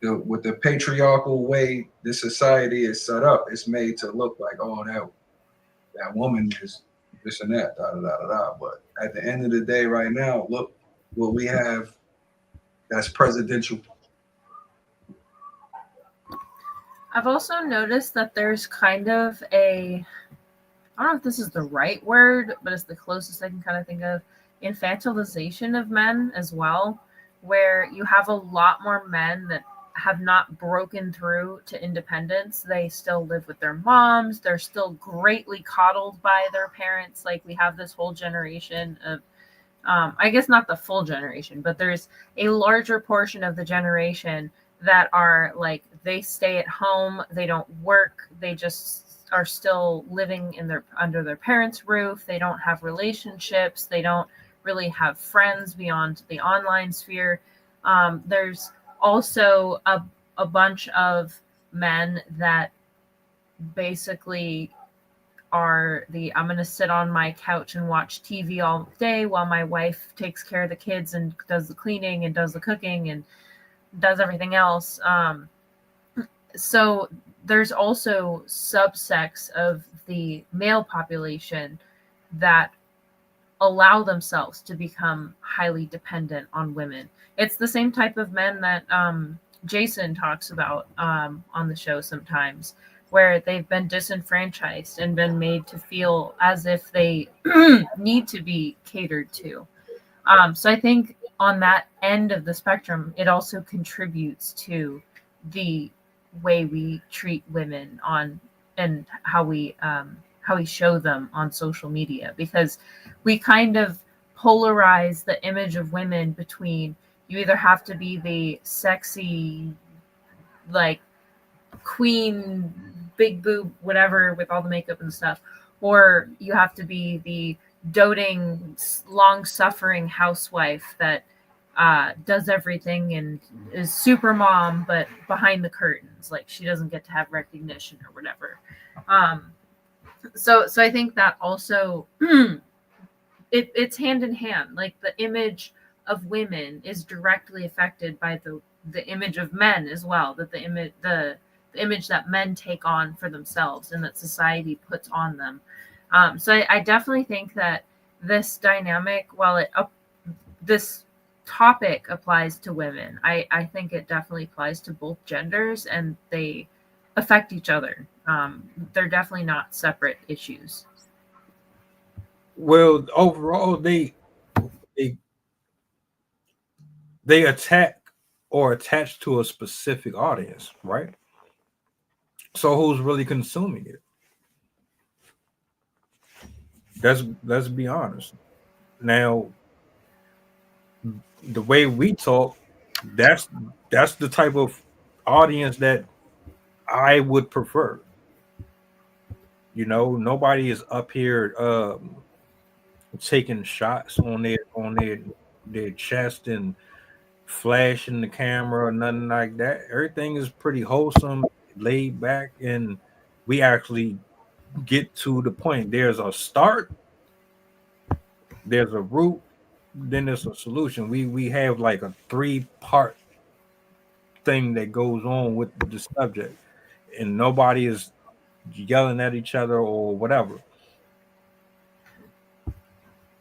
with the patriarchal way this society is set up, it's made to look like, oh, that woman is this and that, But at the end of the day, right now, look what we have that's presidential. I've also noticed that there's kind of I don't know if this is the right word, but it's the closest I can kind of think of, infantilization of men as well, where you have a lot more men that have not broken through to independence. They still live with their moms. They're still greatly coddled by their parents. Like, we have this whole generation of, I guess not the full generation, but there's a larger portion of the generation that are like, they stay at home. They don't work. They just are still living under their parents' roof. They don't have relationships. They don't really have friends beyond the online sphere. There's also a bunch of men that basically are I'm going to sit on my couch and watch TV all day while my wife takes care of the kids and does the cleaning and does the cooking and does everything else. So there's also subsects of the male population that allow themselves to become highly dependent on women. It's the same type of men that Jason talks about on the show sometimes, where they've been disenfranchised and been made to feel as if they need to be catered to. So I think on that end of the spectrum, it also contributes to the way we treat women on and how we show them on social media, because we kind of polarize the image of women between you either have to be the sexy, like queen, big boob, whatever, with all the makeup and stuff, or you have to be the doting, long-suffering housewife that does everything and is super mom, but behind the curtains, like she doesn't get to have recognition or whatever. So I think that also it's hand in hand. Like the image of women is directly affected by the image of men as well. That the image that men take on for themselves and that society puts on them. So I definitely think that this dynamic, while this topic applies to women, I think it definitely applies to both genders, and they affect each other. They're definitely not separate issues. Well, overall, they attack or attach to a specific audience, right? So who's really consuming it? Let's be honest. Now, the way we talk, that's the type of audience that I would prefer. You know, nobody is up here taking shots on their chest and flashing the camera or nothing like that. Everything is pretty wholesome, laid back, and we actually get to the point. There's a start, there's a root, then there's a solution. We have like a 3-part thing that goes on with the subject, and nobody is yelling at each other or whatever.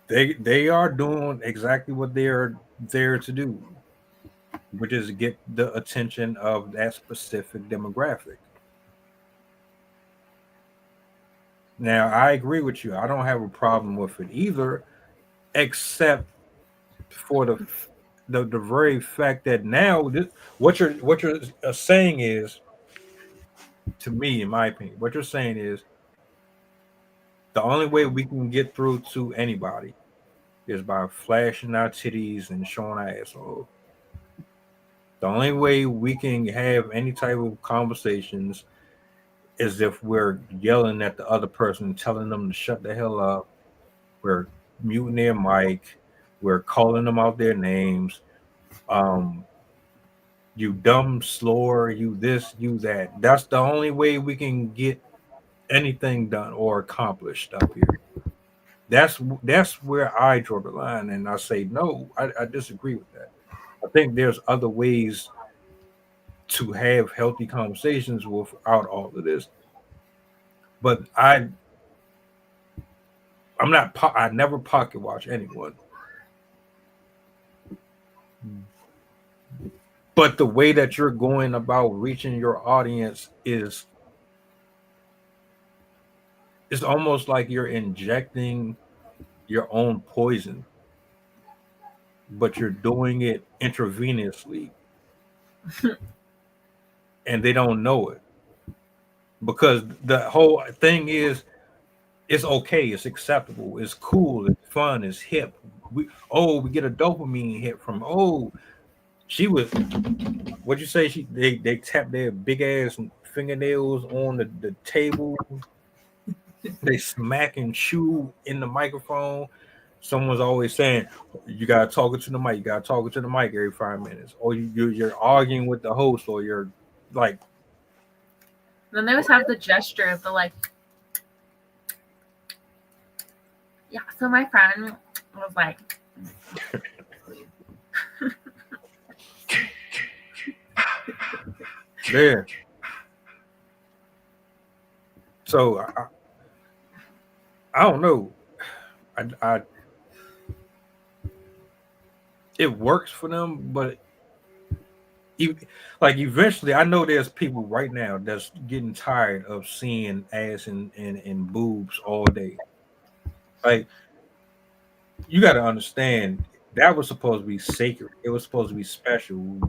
They are doing exactly what they're there to do, which is get the attention of that specific demographic. Now, I agree with you. I don't have a problem with it either, except for the very fact that now what you're saying is, to me, in my opinion, what you're saying is the only way we can get through to anybody is by flashing our titties and showing our asshole. The only way we can have any type of conversations is if we're yelling at the other person, telling them to shut the hell up. We're muting their mic. We're calling them out their names. You dumb slore, you this, you that. That's the only way we can get anything done or accomplished up here. That's where I draw the line, and I say no. I disagree with that. I think there's other ways to have healthy conversations without all of this. But I never pocket watch anyone. But the way that you're going about reaching your audience is it's almost like you're injecting your own poison, but you're doing it intravenously. And they don't know it. Because the whole thing is, it's okay, it's acceptable, it's cool, it's fun, it's hip. We get a dopamine hit from she was, what'd you say? They tap their big ass fingernails on the table. They smack and chew in the microphone. Someone's always saying, you gotta talk it to the mic. You gotta talk it to the mic every 5 minutes, or you're arguing with the host, or you're like. Then they always have the gesture of the like. Yeah. So my friend was like. There. So I don't know. I it works for them, but like eventually, I know there's people right now that's getting tired of seeing ass and boobs all day. Like, you got to understand, that was supposed to be sacred. It was supposed to be special.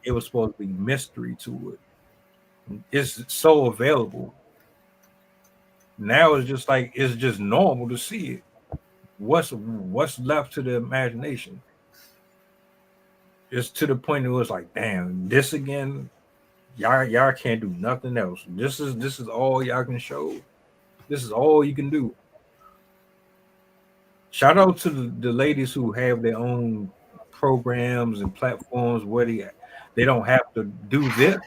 It was supposed to be mystery to it. It's so available. Now it's just like it's just normal to see it. What's left to the imagination? It's to the point where it's like, damn, this again. Y'all can't do nothing else. This is all y'all can show. This is all you can do. Shout out to the ladies who have their own programs and platforms where they don't have to do this,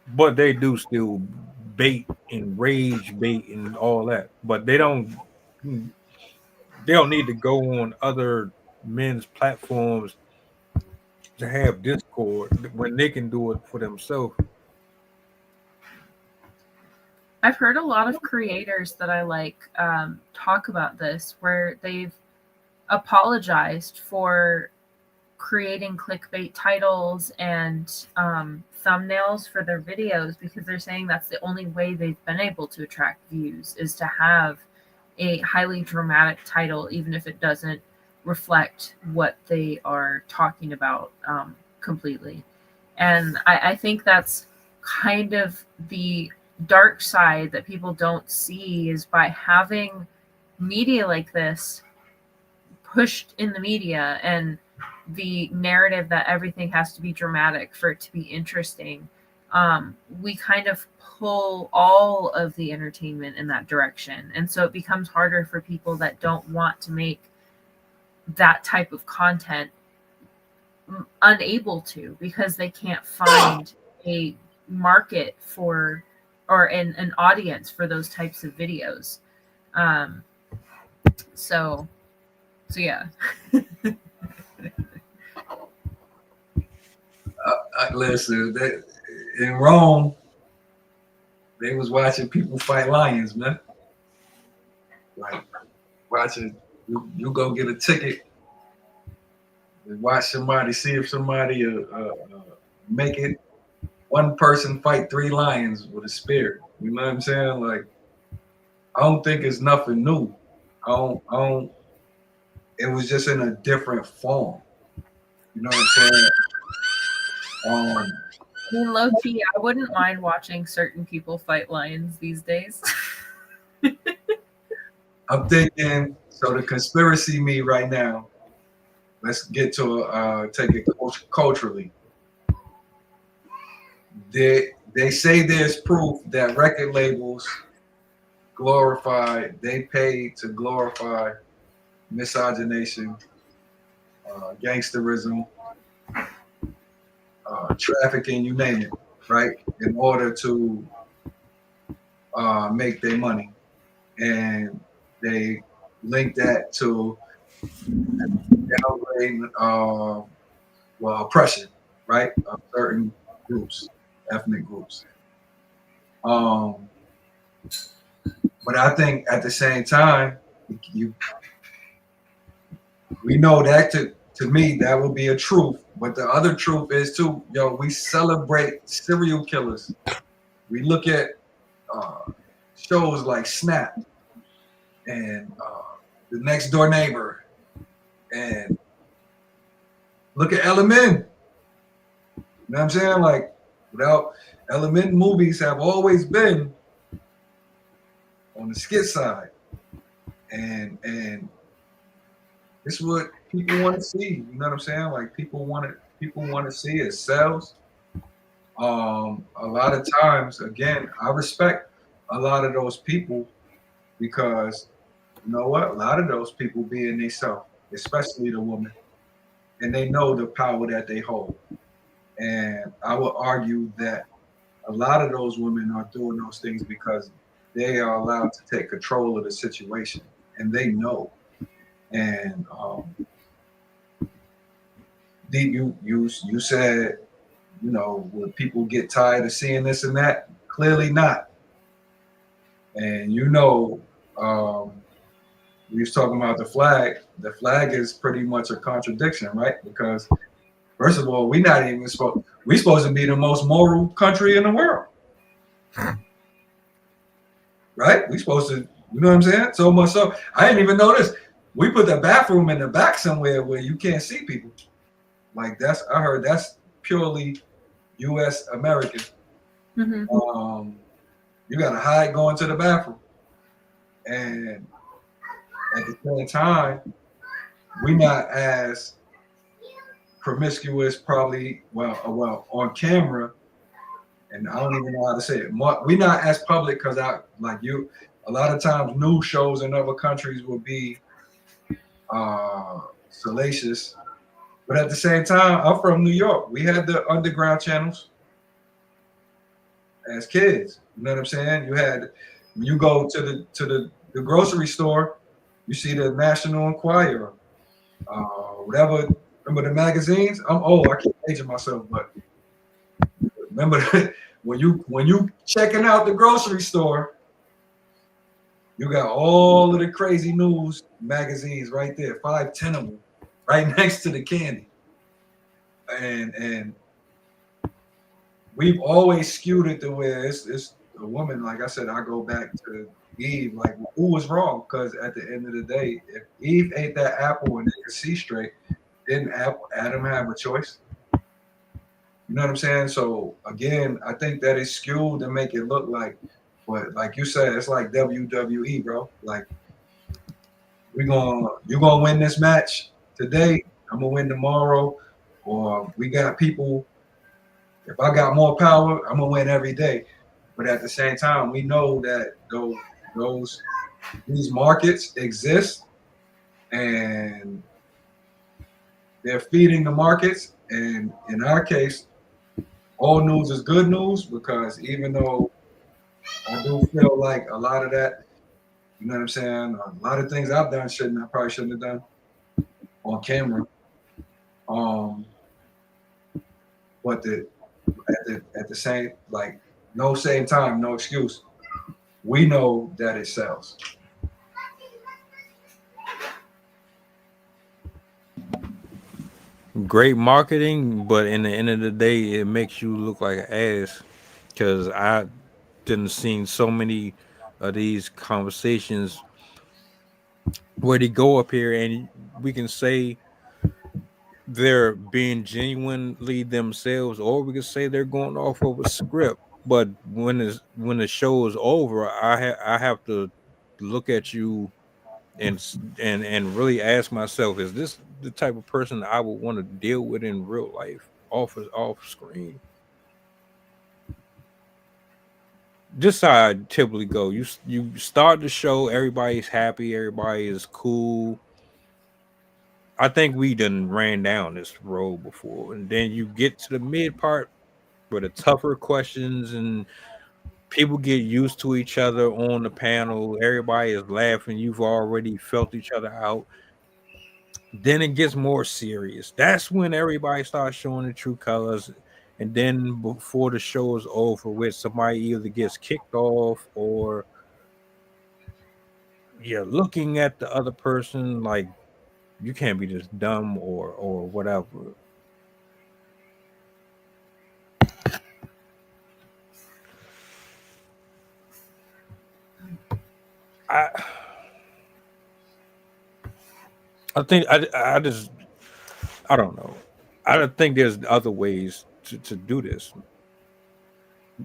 but they do still bait and rage bait and all that. But they don't need to go on other men's platforms to have Discord when they can do it for themselves. I've heard a lot of creators that I like talk about this, where they've apologized for creating clickbait titles and thumbnails for their videos, because they're saying that's the only way they've been able to attract views, is to have a highly dramatic title, even if it doesn't reflect what they are talking about completely. And I think that's kind of the dark side that people don't see, is by having media like this pushed in the media and the narrative that everything has to be dramatic for it to be interesting, we kind of pull all of the entertainment in that direction. And so it becomes harder for people that don't want to make that type of content unable to, because they can't find a market for, or an audience for those types of videos. So yeah. Listen, in Rome, they was watching people fight lions, man. Like watching you go get a ticket and watch somebody, see if somebody make it. One person fight 3 lions with a spear. You know what I'm saying? Like, I don't think it's nothing new. I don't. It was just in a different form. You know what I'm saying? I mean, low key, I wouldn't mind watching certain people fight lions these days. I'm thinking, so the conspiracy me right now, let's get to take it culturally. They say there's proof that record labels they pay to glorify misogynation, gangsterism, trafficking, you name it, right? In order to make their money. And they link that to downgrading, oppression, right? Of certain groups, ethnic groups. But I think at the same time, we know that to me, that would be a truth. But the other truth is too, we celebrate serial killers. We look at shows like Snap and The Next Door Neighbor, and look at Element. You know what I'm saying? Like, without Element, movies have always been on the skit side, and this is what people want to see. You know what I'm saying? Like, people want to see it sells. A lot of times, again, I respect a lot of those people, because you know what? A lot of those people being themselves, especially the woman, and they know the power that they hold. And I would argue that a lot of those women are doing those things because they are allowed to take control of the situation, and they know. And you said, would people get tired of seeing this and that? Clearly not. And you know, we was talking about the flag. The flag is pretty much a contradiction, right? Because first of all, we're supposed to be the most moral country in the world, right? We supposed to, you know what I'm saying? So much so, I didn't even know this. We put the bathroom in the back somewhere where you can't see people. Like I heard that's purely U.S. American. Mm-hmm. You gotta hide going to the bathroom, and at the same time, we not as promiscuous, probably well on camera, and I don't even know how to say it. We not as public because a lot of times news shows in other countries will be salacious, but at the same time, I'm from New York. We had the underground channels as kids. You know what I'm saying? You had when you go to the grocery store, you see the National Enquirer, whatever. Remember the magazines? I'm old. I keep aging myself, but remember when you checking out the grocery store, you got all of the crazy news magazines right there, 5, 10 of them, right next to the candy, and we've always skewed it to where it's a woman. Like I said, I go back to Eve. Like, who was wrong? Because at the end of the day, if Eve ate that apple and they could see straight, didn't Adam have a choice? You know what I'm saying? So again, I think that is skewed to make it look like, but like you said, it's like WWE, bro. Like you're gonna win this match today, I'm gonna win tomorrow, or we got people. If I got more power, I'm gonna win every day. But at the same time, we know that these markets exist, and they're feeding the markets. And in our case, all news is good news, because even though I do feel like a lot of that, you know what I'm saying, a lot of things I've done I probably shouldn't have done on camera. But at the same, like, no same time, no excuse. We know that it sells. Great marketing, but in the end of the day, it makes you look like an ass. Because I didn't seen so many of these conversations where they go up here and we can say they're being genuinely themselves, or we can say they're going off of a script. But when the show is over, I have to look at you and really ask myself, is this the type of person I would want to deal with in real life, off screen? Just how I typically go. You start the show, everybody's happy, everybody is cool. I think we done ran down this road before, and then you get to the mid part where the tougher questions and people get used to each other on the panel. Everybody is laughing. You've already felt each other out. Then it gets more serious. That's when everybody starts showing the true colors. And then before the show is over with, somebody either gets kicked off, or you're looking at the other person like you can't be this dumb or whatever. I think I just I don't know. I don't think there's other ways to do this.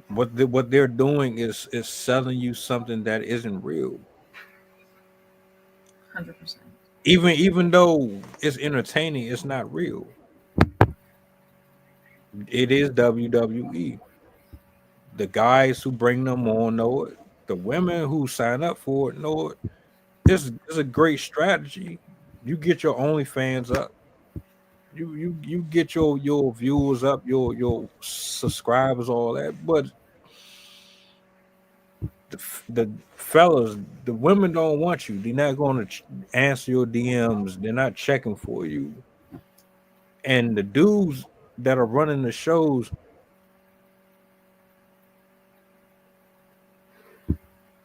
What they're doing is selling you something that isn't real. 100%. Even though it's entertaining, it's not real. It is WWE. The guys who bring them on know it. The women who sign up for it know it. It's a great strategy. You get your OnlyFans up. You get your viewers up, your subscribers, all that. But the fellas, the women don't want you. They're not going to answer your DMs. They're not checking for you. And the dudes that are running the shows,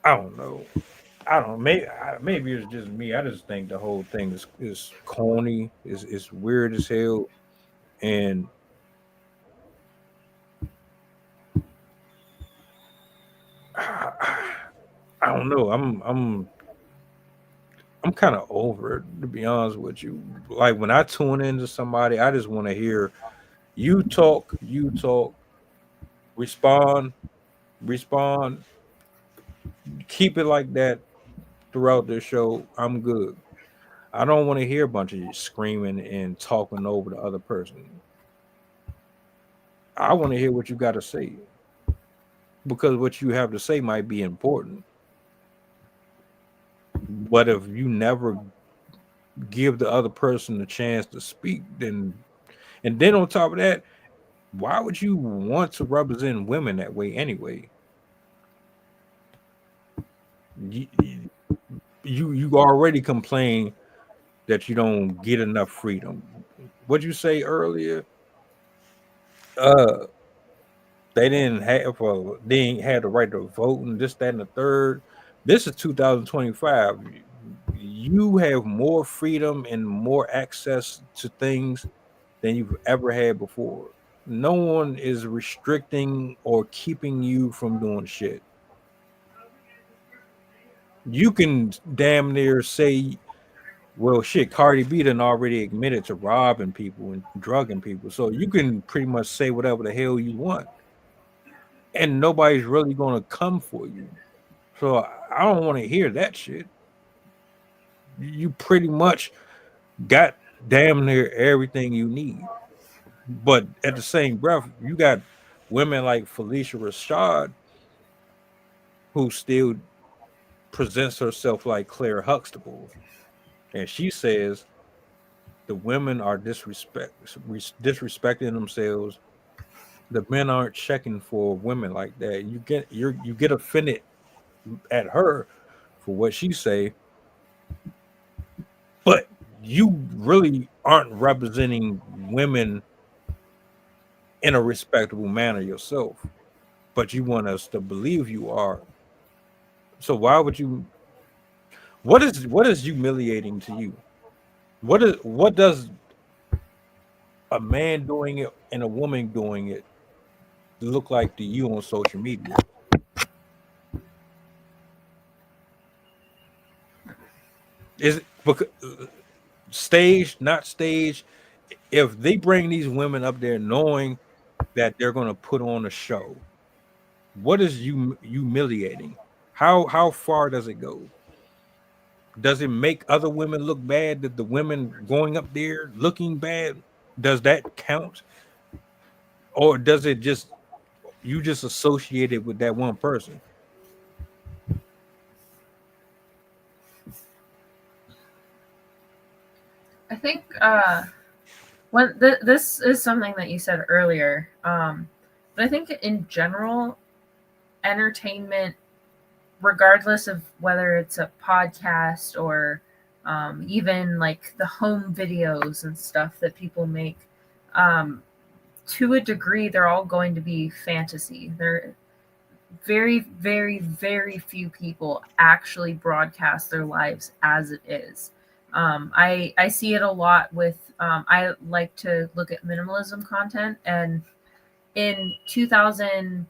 I don't know. I don't. Maybe it's just me. I just think the whole thing is corny. Is weird as hell, and I don't know. I'm kind of over it, to be honest with you. Like when I tune into somebody, I just want to hear you talk, respond, respond, keep it like that throughout the show. I'm good. I don't want to hear a bunch of you screaming and talking over the other person. I want to hear what you got to say because what you have to say might be important. But if you never give the other person a chance to speak, and then on top of that, why would you want to represent women that way anyway? You already complain that you don't get enough freedom. What'd you say earlier? Uh, they ain't had the right to vote and this, that, and the third. This is 2025. You have more freedom and more access to things than you've ever had before. No one is restricting or keeping you from doing shit. You can damn near say, well, shit, Cardi B done already admitted to robbing people and drugging people. So you can pretty much say whatever the hell you want. And nobody's really going to come for you. So I don't want to hear that shit. You pretty much got damn near everything you need. But at the same breath, you got women like Felicia Rashad who still presents herself like Claire Huxtable. And she says the women are disrespecting themselves. The men aren't checking for women like that. You get offended at her for what she say, but you really aren't representing women in a respectable manner yourself. But you want us to believe you are. So why would you? What is humiliating to you? What does a man doing it and a woman doing it look like to you on social media? Is it because stage, not stage? If they bring these women up there knowing that they're going to put on a show, what is humiliating? How far does it go? Does it make other women look bad? That the women going up there looking bad, does that count? Or does it just you just associate it with that one person? I think this is something that you said earlier, but I think in general, entertainment, regardless of whether it's a podcast or even like the home videos and stuff that people make, to a degree, they're all going to be fantasy. They're very, very, very few people actually broadcast their lives as it is. I see it a lot with I like to look at minimalism content, and in 2000,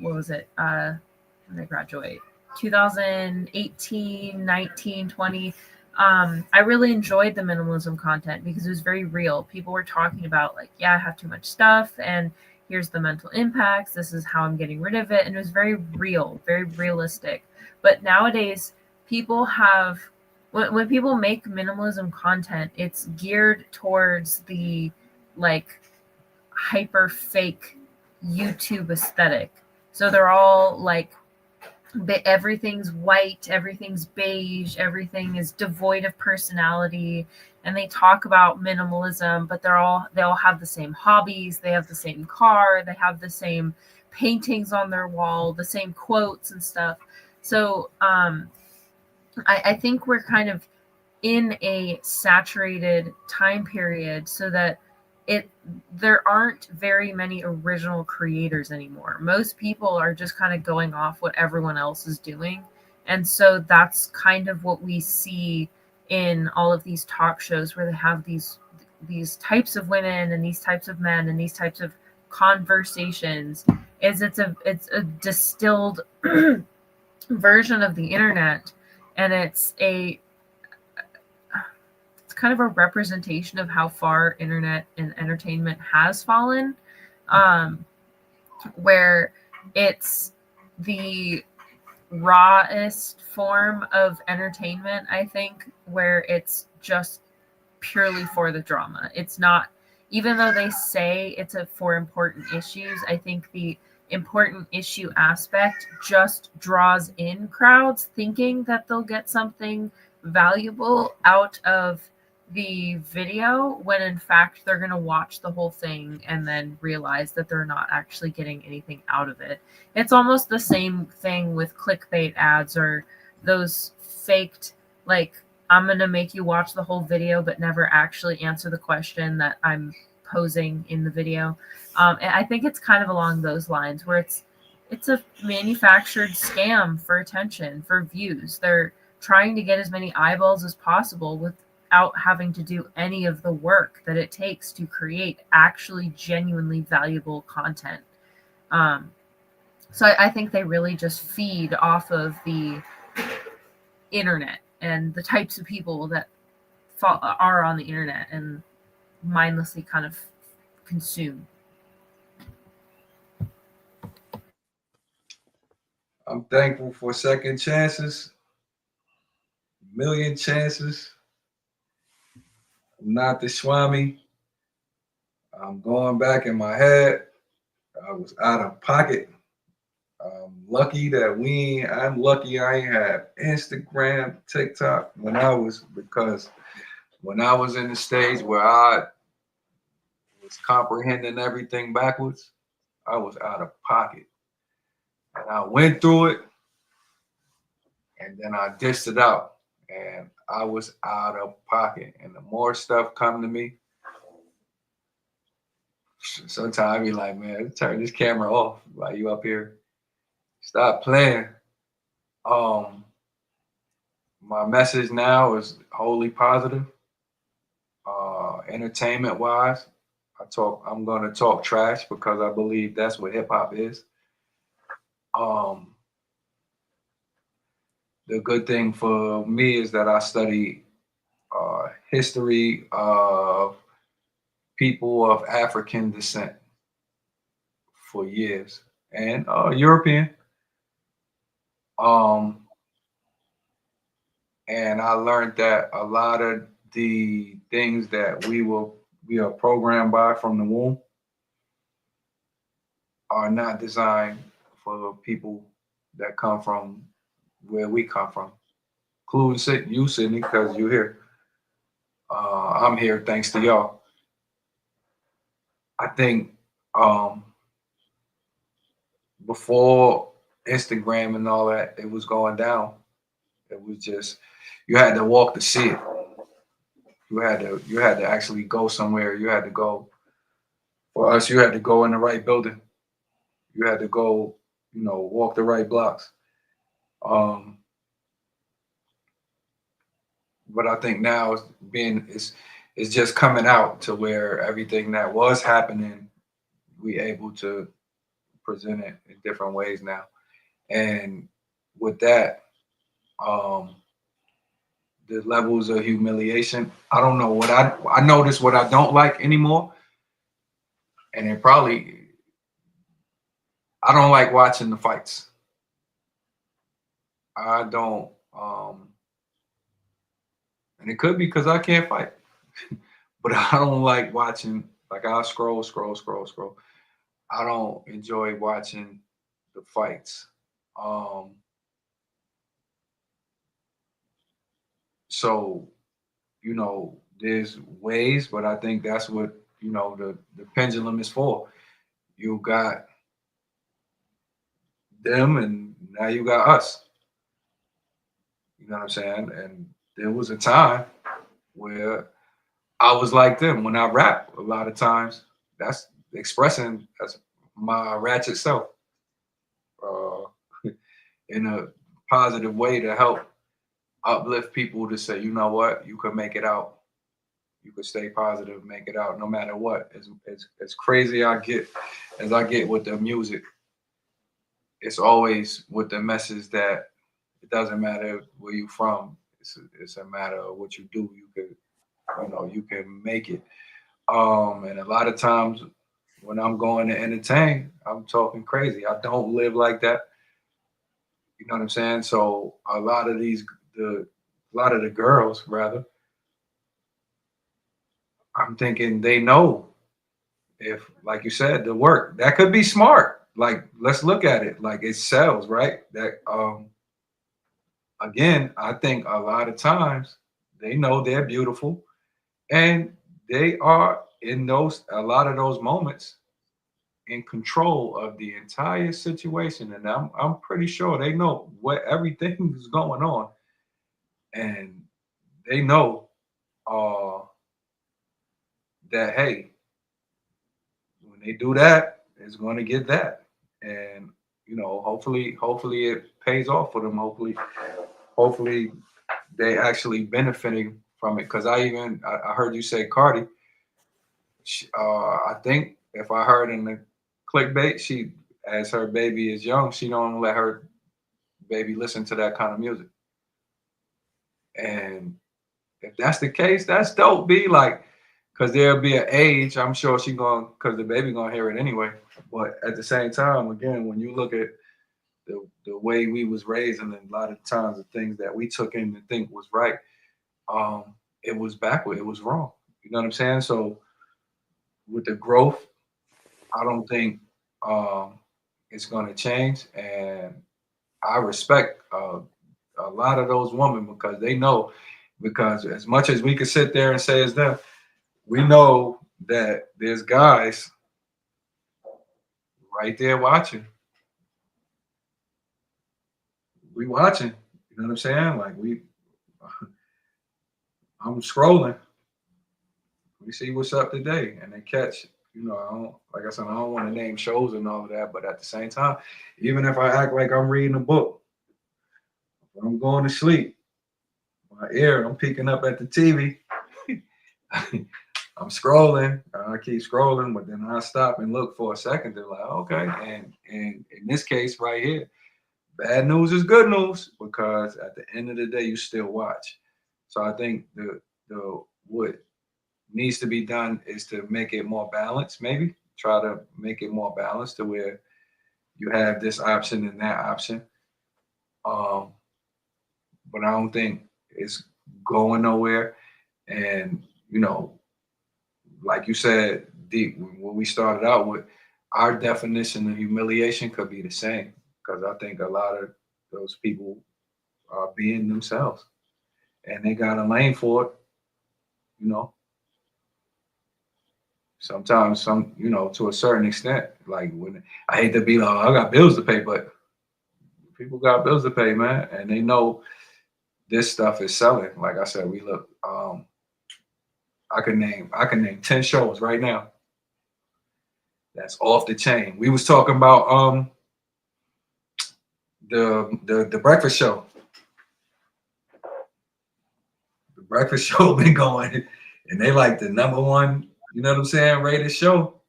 what was it? When did I graduate? 2018, 19, 20. I really enjoyed the minimalism content because it was very real. People were talking about like, yeah, I have too much stuff and here's the mental impacts. This is how I'm getting rid of it. And it was very real, very realistic. But nowadays, people have, when people make minimalism content, it's geared towards the like hyper fake YouTube aesthetic. So they're all like, everything's white, everything's beige, everything is devoid of personality, and they talk about minimalism, but they all have the same hobbies, they have the same car, they have the same paintings on their wall, the same quotes and stuff. So I think we're kind of in a saturated time period, so that there aren't very many original creators anymore. Most people are just kind of going off what everyone else is doing. And so that's kind of what we see in all of these talk shows where they have these types of women and these types of men and these types of conversations. Is it's a distilled version of the internet, and it's kind of a representation of how far internet and entertainment has fallen, where it's the rawest form of entertainment, I think, where it's just purely for the drama. It's not, even though they say it's for important issues, I think the important issue aspect just draws in crowds thinking that they'll get something valuable out of the video, when in fact they're going to watch the whole thing and then realize that they're not actually getting anything out of it. It's almost the same thing with clickbait ads or those faked, like, I'm going to make you watch the whole video but never actually answer the question that I'm posing in the video. And I think it's kind of along those lines, where it's a manufactured scam for attention, for views. They're trying to get as many eyeballs as possible without having to do any of the work that it takes to create actually genuinely valuable content. So I think they really just feed off of the internet and the types of people that are on the internet and mindlessly kind of consume. I'm thankful for second chances, million chances. I'm not the Swami. I'm going back in my head. I was out of pocket. I'm lucky I ain't have Instagram, TikTok because when I was in the stage where I was comprehending everything backwards, I was out of pocket. And I went through it, and then I dished it out, and I was out of pocket. And the more stuff come to me, sometimes I be like, man, turn this camera off while you up here. Stop playing. My message now is wholly positive. Entertainment wise, I'm gonna talk trash because I believe that's what hip hop is. The good thing for me is that I study history of people of African descent for years, and European. And I learned that a lot of the things that we are programmed by from the womb are not designed for people that come from where we come from, including you, Sydney, because you're here. I'm here thanks to y'all. I think before Instagram and all that, it was going down. It was just, you had to walk to see it. You had to actually go somewhere. You had to go. For us, you had to go in the right building. You had to go, walk the right blocks. But I think now it's just coming out to where everything that was happening, we able to present it in different ways now. And with that, the levels of humiliation, I don't know what I notice what I don't like anymore. And it probably, I don't like watching the fights. I don't, and it could be because I can't fight, but I don't like watching, like I'll scroll. I don't enjoy watching the fights. So, there's ways, but I think that's what, the pendulum is for. You got them and now you got us. You know what I'm saying? And there was a time where I was like them when I rap. A lot of times, that's expressing that's my ratchet self in a positive way to help uplift people to say, you know what, you can make it out. You could stay positive, make it out, no matter what. As crazy as I get with the music, it's always with the message that it doesn't matter where you from. It's a matter of what you do. You can make it. And a lot of times when I'm going to entertain, I'm talking crazy. I don't live like that. You know what I'm saying? So a lot of the girls, rather, I'm thinking they know if, like you said, the work that could be smart. Like, let's look at it. Like, it sells, right? That again, I think a lot of times they know they're beautiful, and they are in a lot of those moments in control of the entire situation. And I'm pretty sure they know what everything is going on, and they know uh, that, hey, when they do that, it's going to get that. And hopefully it pays off for them. Hopefully they actually benefiting from it. Because I heard you say Cardi. I think if I heard in the clickbait, she, as her baby is young, she don't let her baby listen to that kind of music. And if that's the case, that's dope. Be like, because there'll be an age, I'm sure because the baby gonna hear it anyway. But at the same time, again, when you look at the way we was raised, and a lot of times the things that we took in to think was right, it was backward, it was wrong. You know what I'm saying? So with the growth, I don't think it's gonna change, and I respect a lot of those women because they know. Because as much as we could sit there and say it's them, we know that there's guys right there watching. We watching. You know what I'm saying? Like I'm scrolling. We see what's up today, and they catch. I don't, like I said, I don't want to name shows and all of that, but at the same time, even if I act like I'm reading a book, when I'm going to sleep, I'm peeking up at the TV. I'm scrolling. I keep scrolling, but then I stop and look for a second. They're like, okay, and in this case right here, bad news is good news because at the end of the day, you still watch. So I think the what needs to be done is to make it more balanced. Maybe try to make it more balanced to where you have this option and that option. But I don't think it's going nowhere. And like you said, Deep, when we started out with, our definition of humiliation could be the same because I think a lot of those people are being themselves and they got a lane for it. Sometimes to a certain extent, like when I hate to be like, I got bills to pay, but people got bills to pay, man. And they know this stuff is selling. Like I said, we look, I can name 10 shows right now that's off the chain. We was talking about the breakfast show. The breakfast show been going, and they like the number one, you know what I'm saying, rated show.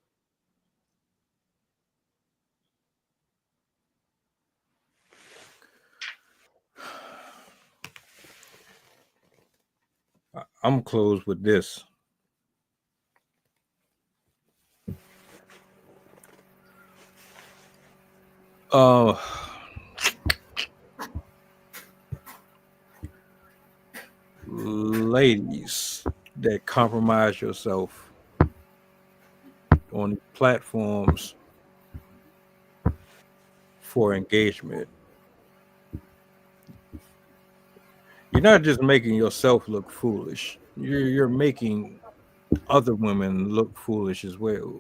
I'm closed with this. Ladies that compromise yourself on platforms for engagement, you're not just making yourself look foolish. You're making other women look foolish as well.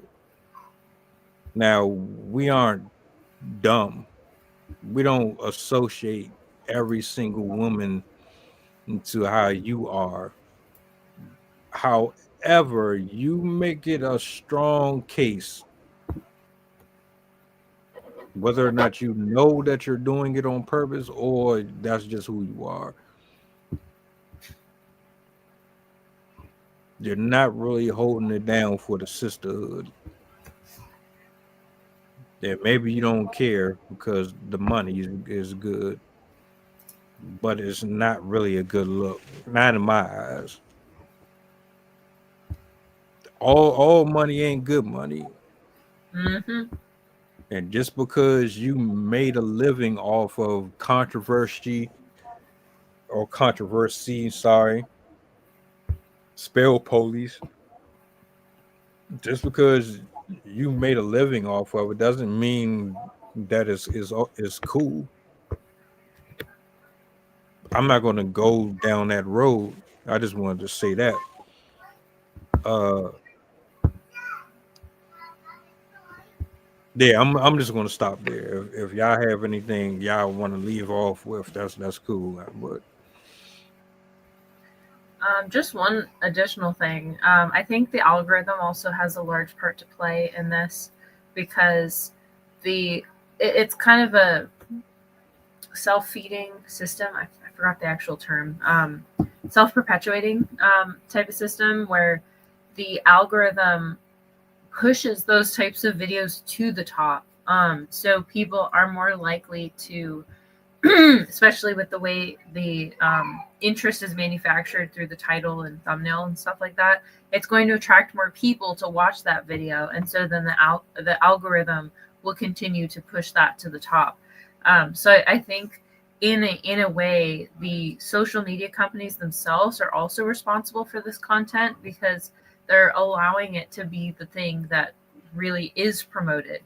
Now, we aren't dumb. We don't associate every single woman to how you are. however you make it a strong case, whether or not you know that you're doing it on purpose or that's just who you are, you're not really holding it down for the sisterhood. That maybe you don't care because the money is good, but it's not really a good look. Not in my eyes. All money ain't good money. Mm-hmm. And just because you made a living off of controversy, sorry, spell police, just because you made a living off of it doesn't mean that is cool. I'm not going to go down that road. I just wanted to say that. Yeah, I'm just going to stop there. If y'all have anything y'all want to leave off with, that's cool. But Just one additional thing. I think the algorithm also has a large part to play in this because it's kind of a self-feeding system. I forgot the actual term. Self-perpetuating type of system where the algorithm pushes those types of videos to the top. So people are more likely to, especially with the way the interest is manufactured through the title and thumbnail and stuff like that, it's going to attract more people to watch that video. And so then the algorithm will continue to push that to the top. So I think in a way, the social media companies themselves are also responsible for this content because they're allowing it to be the thing that really is promoted.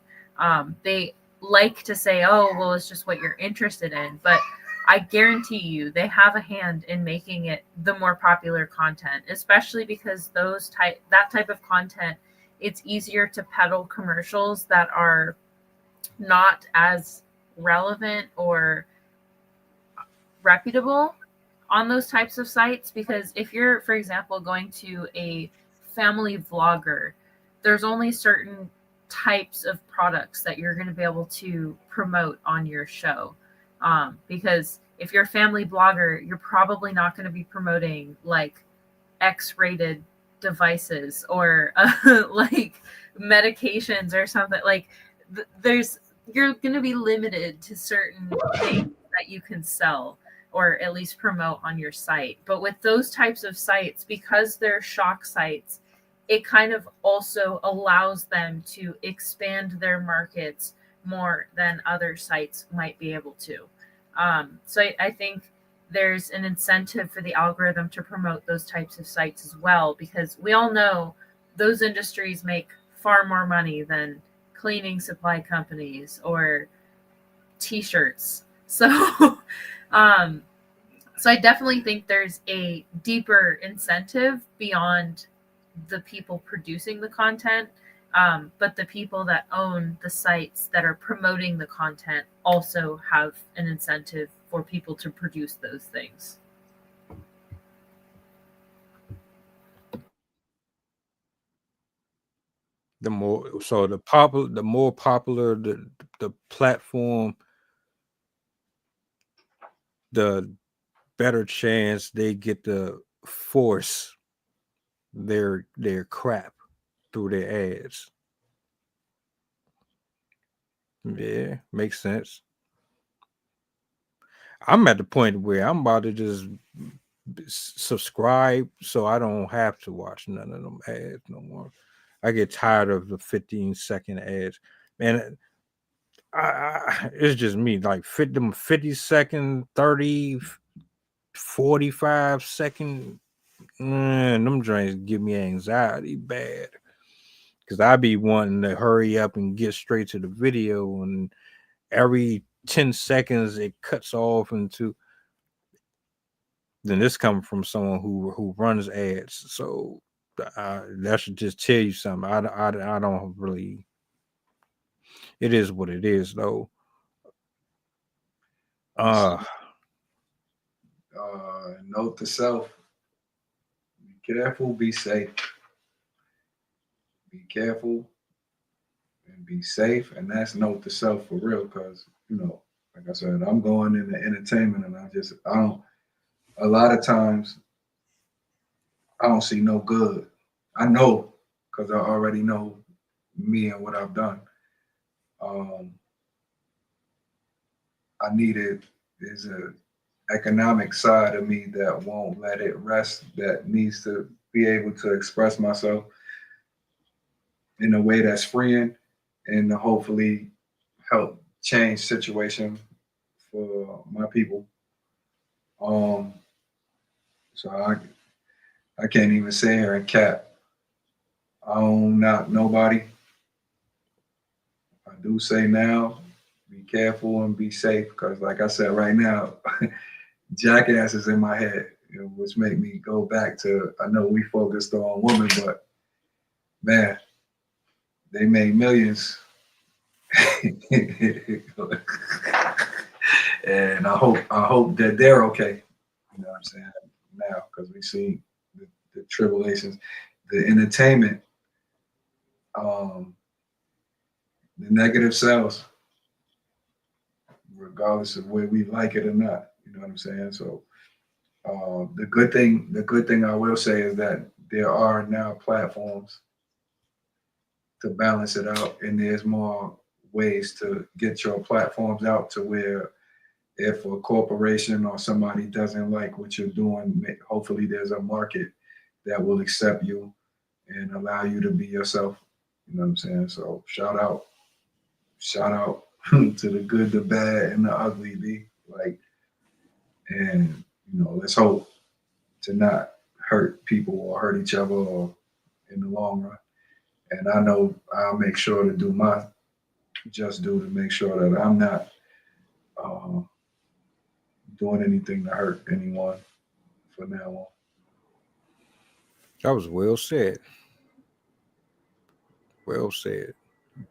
They like to say, oh, well, it's just what you're interested in. But I guarantee you they have a hand in making it the more popular content, especially because that type of content, it's easier to peddle commercials that are not as relevant or reputable on those types of sites. Because if you're, for example, going to a family vlogger, there's only certain types of products that you're going to be able to promote on your show. Because if you're a family blogger, you're probably not going to be promoting like X-rated devices or like medications or something. Like you're going to be limited to certain things that you can sell or at least promote on your site. But with those types of sites, because they're shock sites, it kind of also allows them to expand their markets more than other sites might be able to. So I think there's an incentive for the algorithm to promote those types of sites as well, because we all know those industries make far more money than cleaning supply companies or t-shirts. So, so I definitely think there's a deeper incentive beyond the people producing the content, but the people that own the sites that are promoting the content also have an incentive for people to produce those things. the more popular the platform, the better chance they get to force their crap through their ads. Yeah, makes sense. I'm at the point where I'm about to just subscribe so I don't have to watch none of them ads no more. I get tired of the 15-second ads. Man, it's just me. Like 50-second, 30, 45-second. Them joints give me anxiety bad. Because I be wanting to hurry up and get straight to the video, and every 10 seconds it cuts off into. Then this coming from someone who runs ads, so that should just tell you something. I don't really. It is what it is, though. Note to self: be careful, be safe. be careful and be safe. And that's note to self for real, because, you know, like I said, I'm going into entertainment and a lot of times I don't see no good. I know, because I already know me and what I've done. There's a economic side of me that won't let it rest, that needs to be able to express myself in a way that's freeing and to hopefully help change situation for my people. So I can't even sit here and cap. I don't knock nobody. I do say now, be careful and be safe, because like I said, right now, jackass is in my head, you know, which make me go back to, I know we focused on women, but man, they made millions. And I hope that they're okay. You know what I'm saying? Now, because we see the tribulations, the entertainment, the negative sells, regardless of whether we like it or not. You know what I'm saying? So the good thing I will say is that there are now platforms to balance it out, and there's more ways to get your platforms out to where if a corporation or somebody doesn't like what you're doing, hopefully there's a market that will accept you and allow you to be yourself. You know what I'm saying? So shout out to the good, the bad, and the ugly, B. Like, and you know, let's hope to not hurt people or hurt each other or in the long run. And I know I'll make sure to do my just due to make sure that I'm not doing anything to hurt anyone from now on. That was well said. Well said.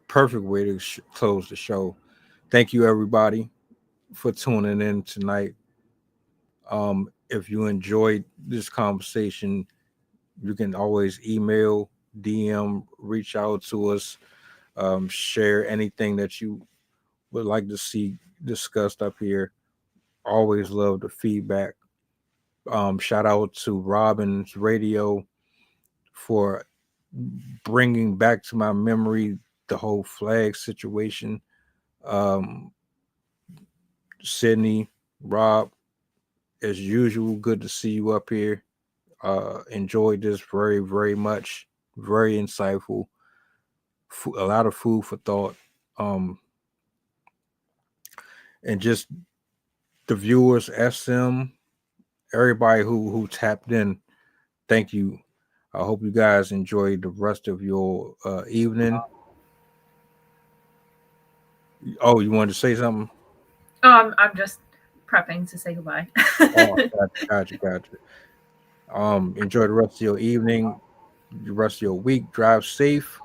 Perfect way to close the show. Thank you, everybody, for tuning in tonight. If you enjoyed this conversation, you can always email, DM, reach out to us, share anything that you would like to see discussed up here. Always love the feedback. Shout out to Robin's Radio for bringing back to my memory the whole flag situation. Sydney, Rob, as usual, good to see you up here. Enjoyed this very, very much. Very insightful. A lot of food for thought. And just the viewers, SM, everybody who tapped in, thank you. I hope you guys enjoyed the rest of your evening. Oh, you wanted to say something? Oh, I'm just prepping to say goodbye. Oh, gotcha. Enjoy the rest of your evening, the rest of your week. Drive safe,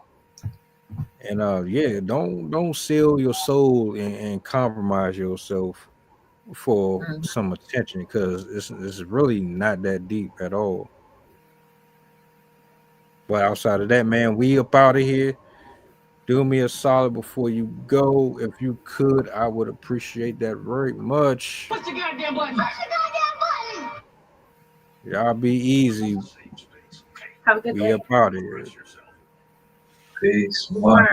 and don't seal your soul and compromise yourself for some attention, because it's really not that deep at all. But outside of that, man, we up out of here. Do me a solid before you go. If you could, I would appreciate that very much. Push the goddamn button. Push the goddamn button. Y'all be easy. Have a good day. We up out of here. Peace. One.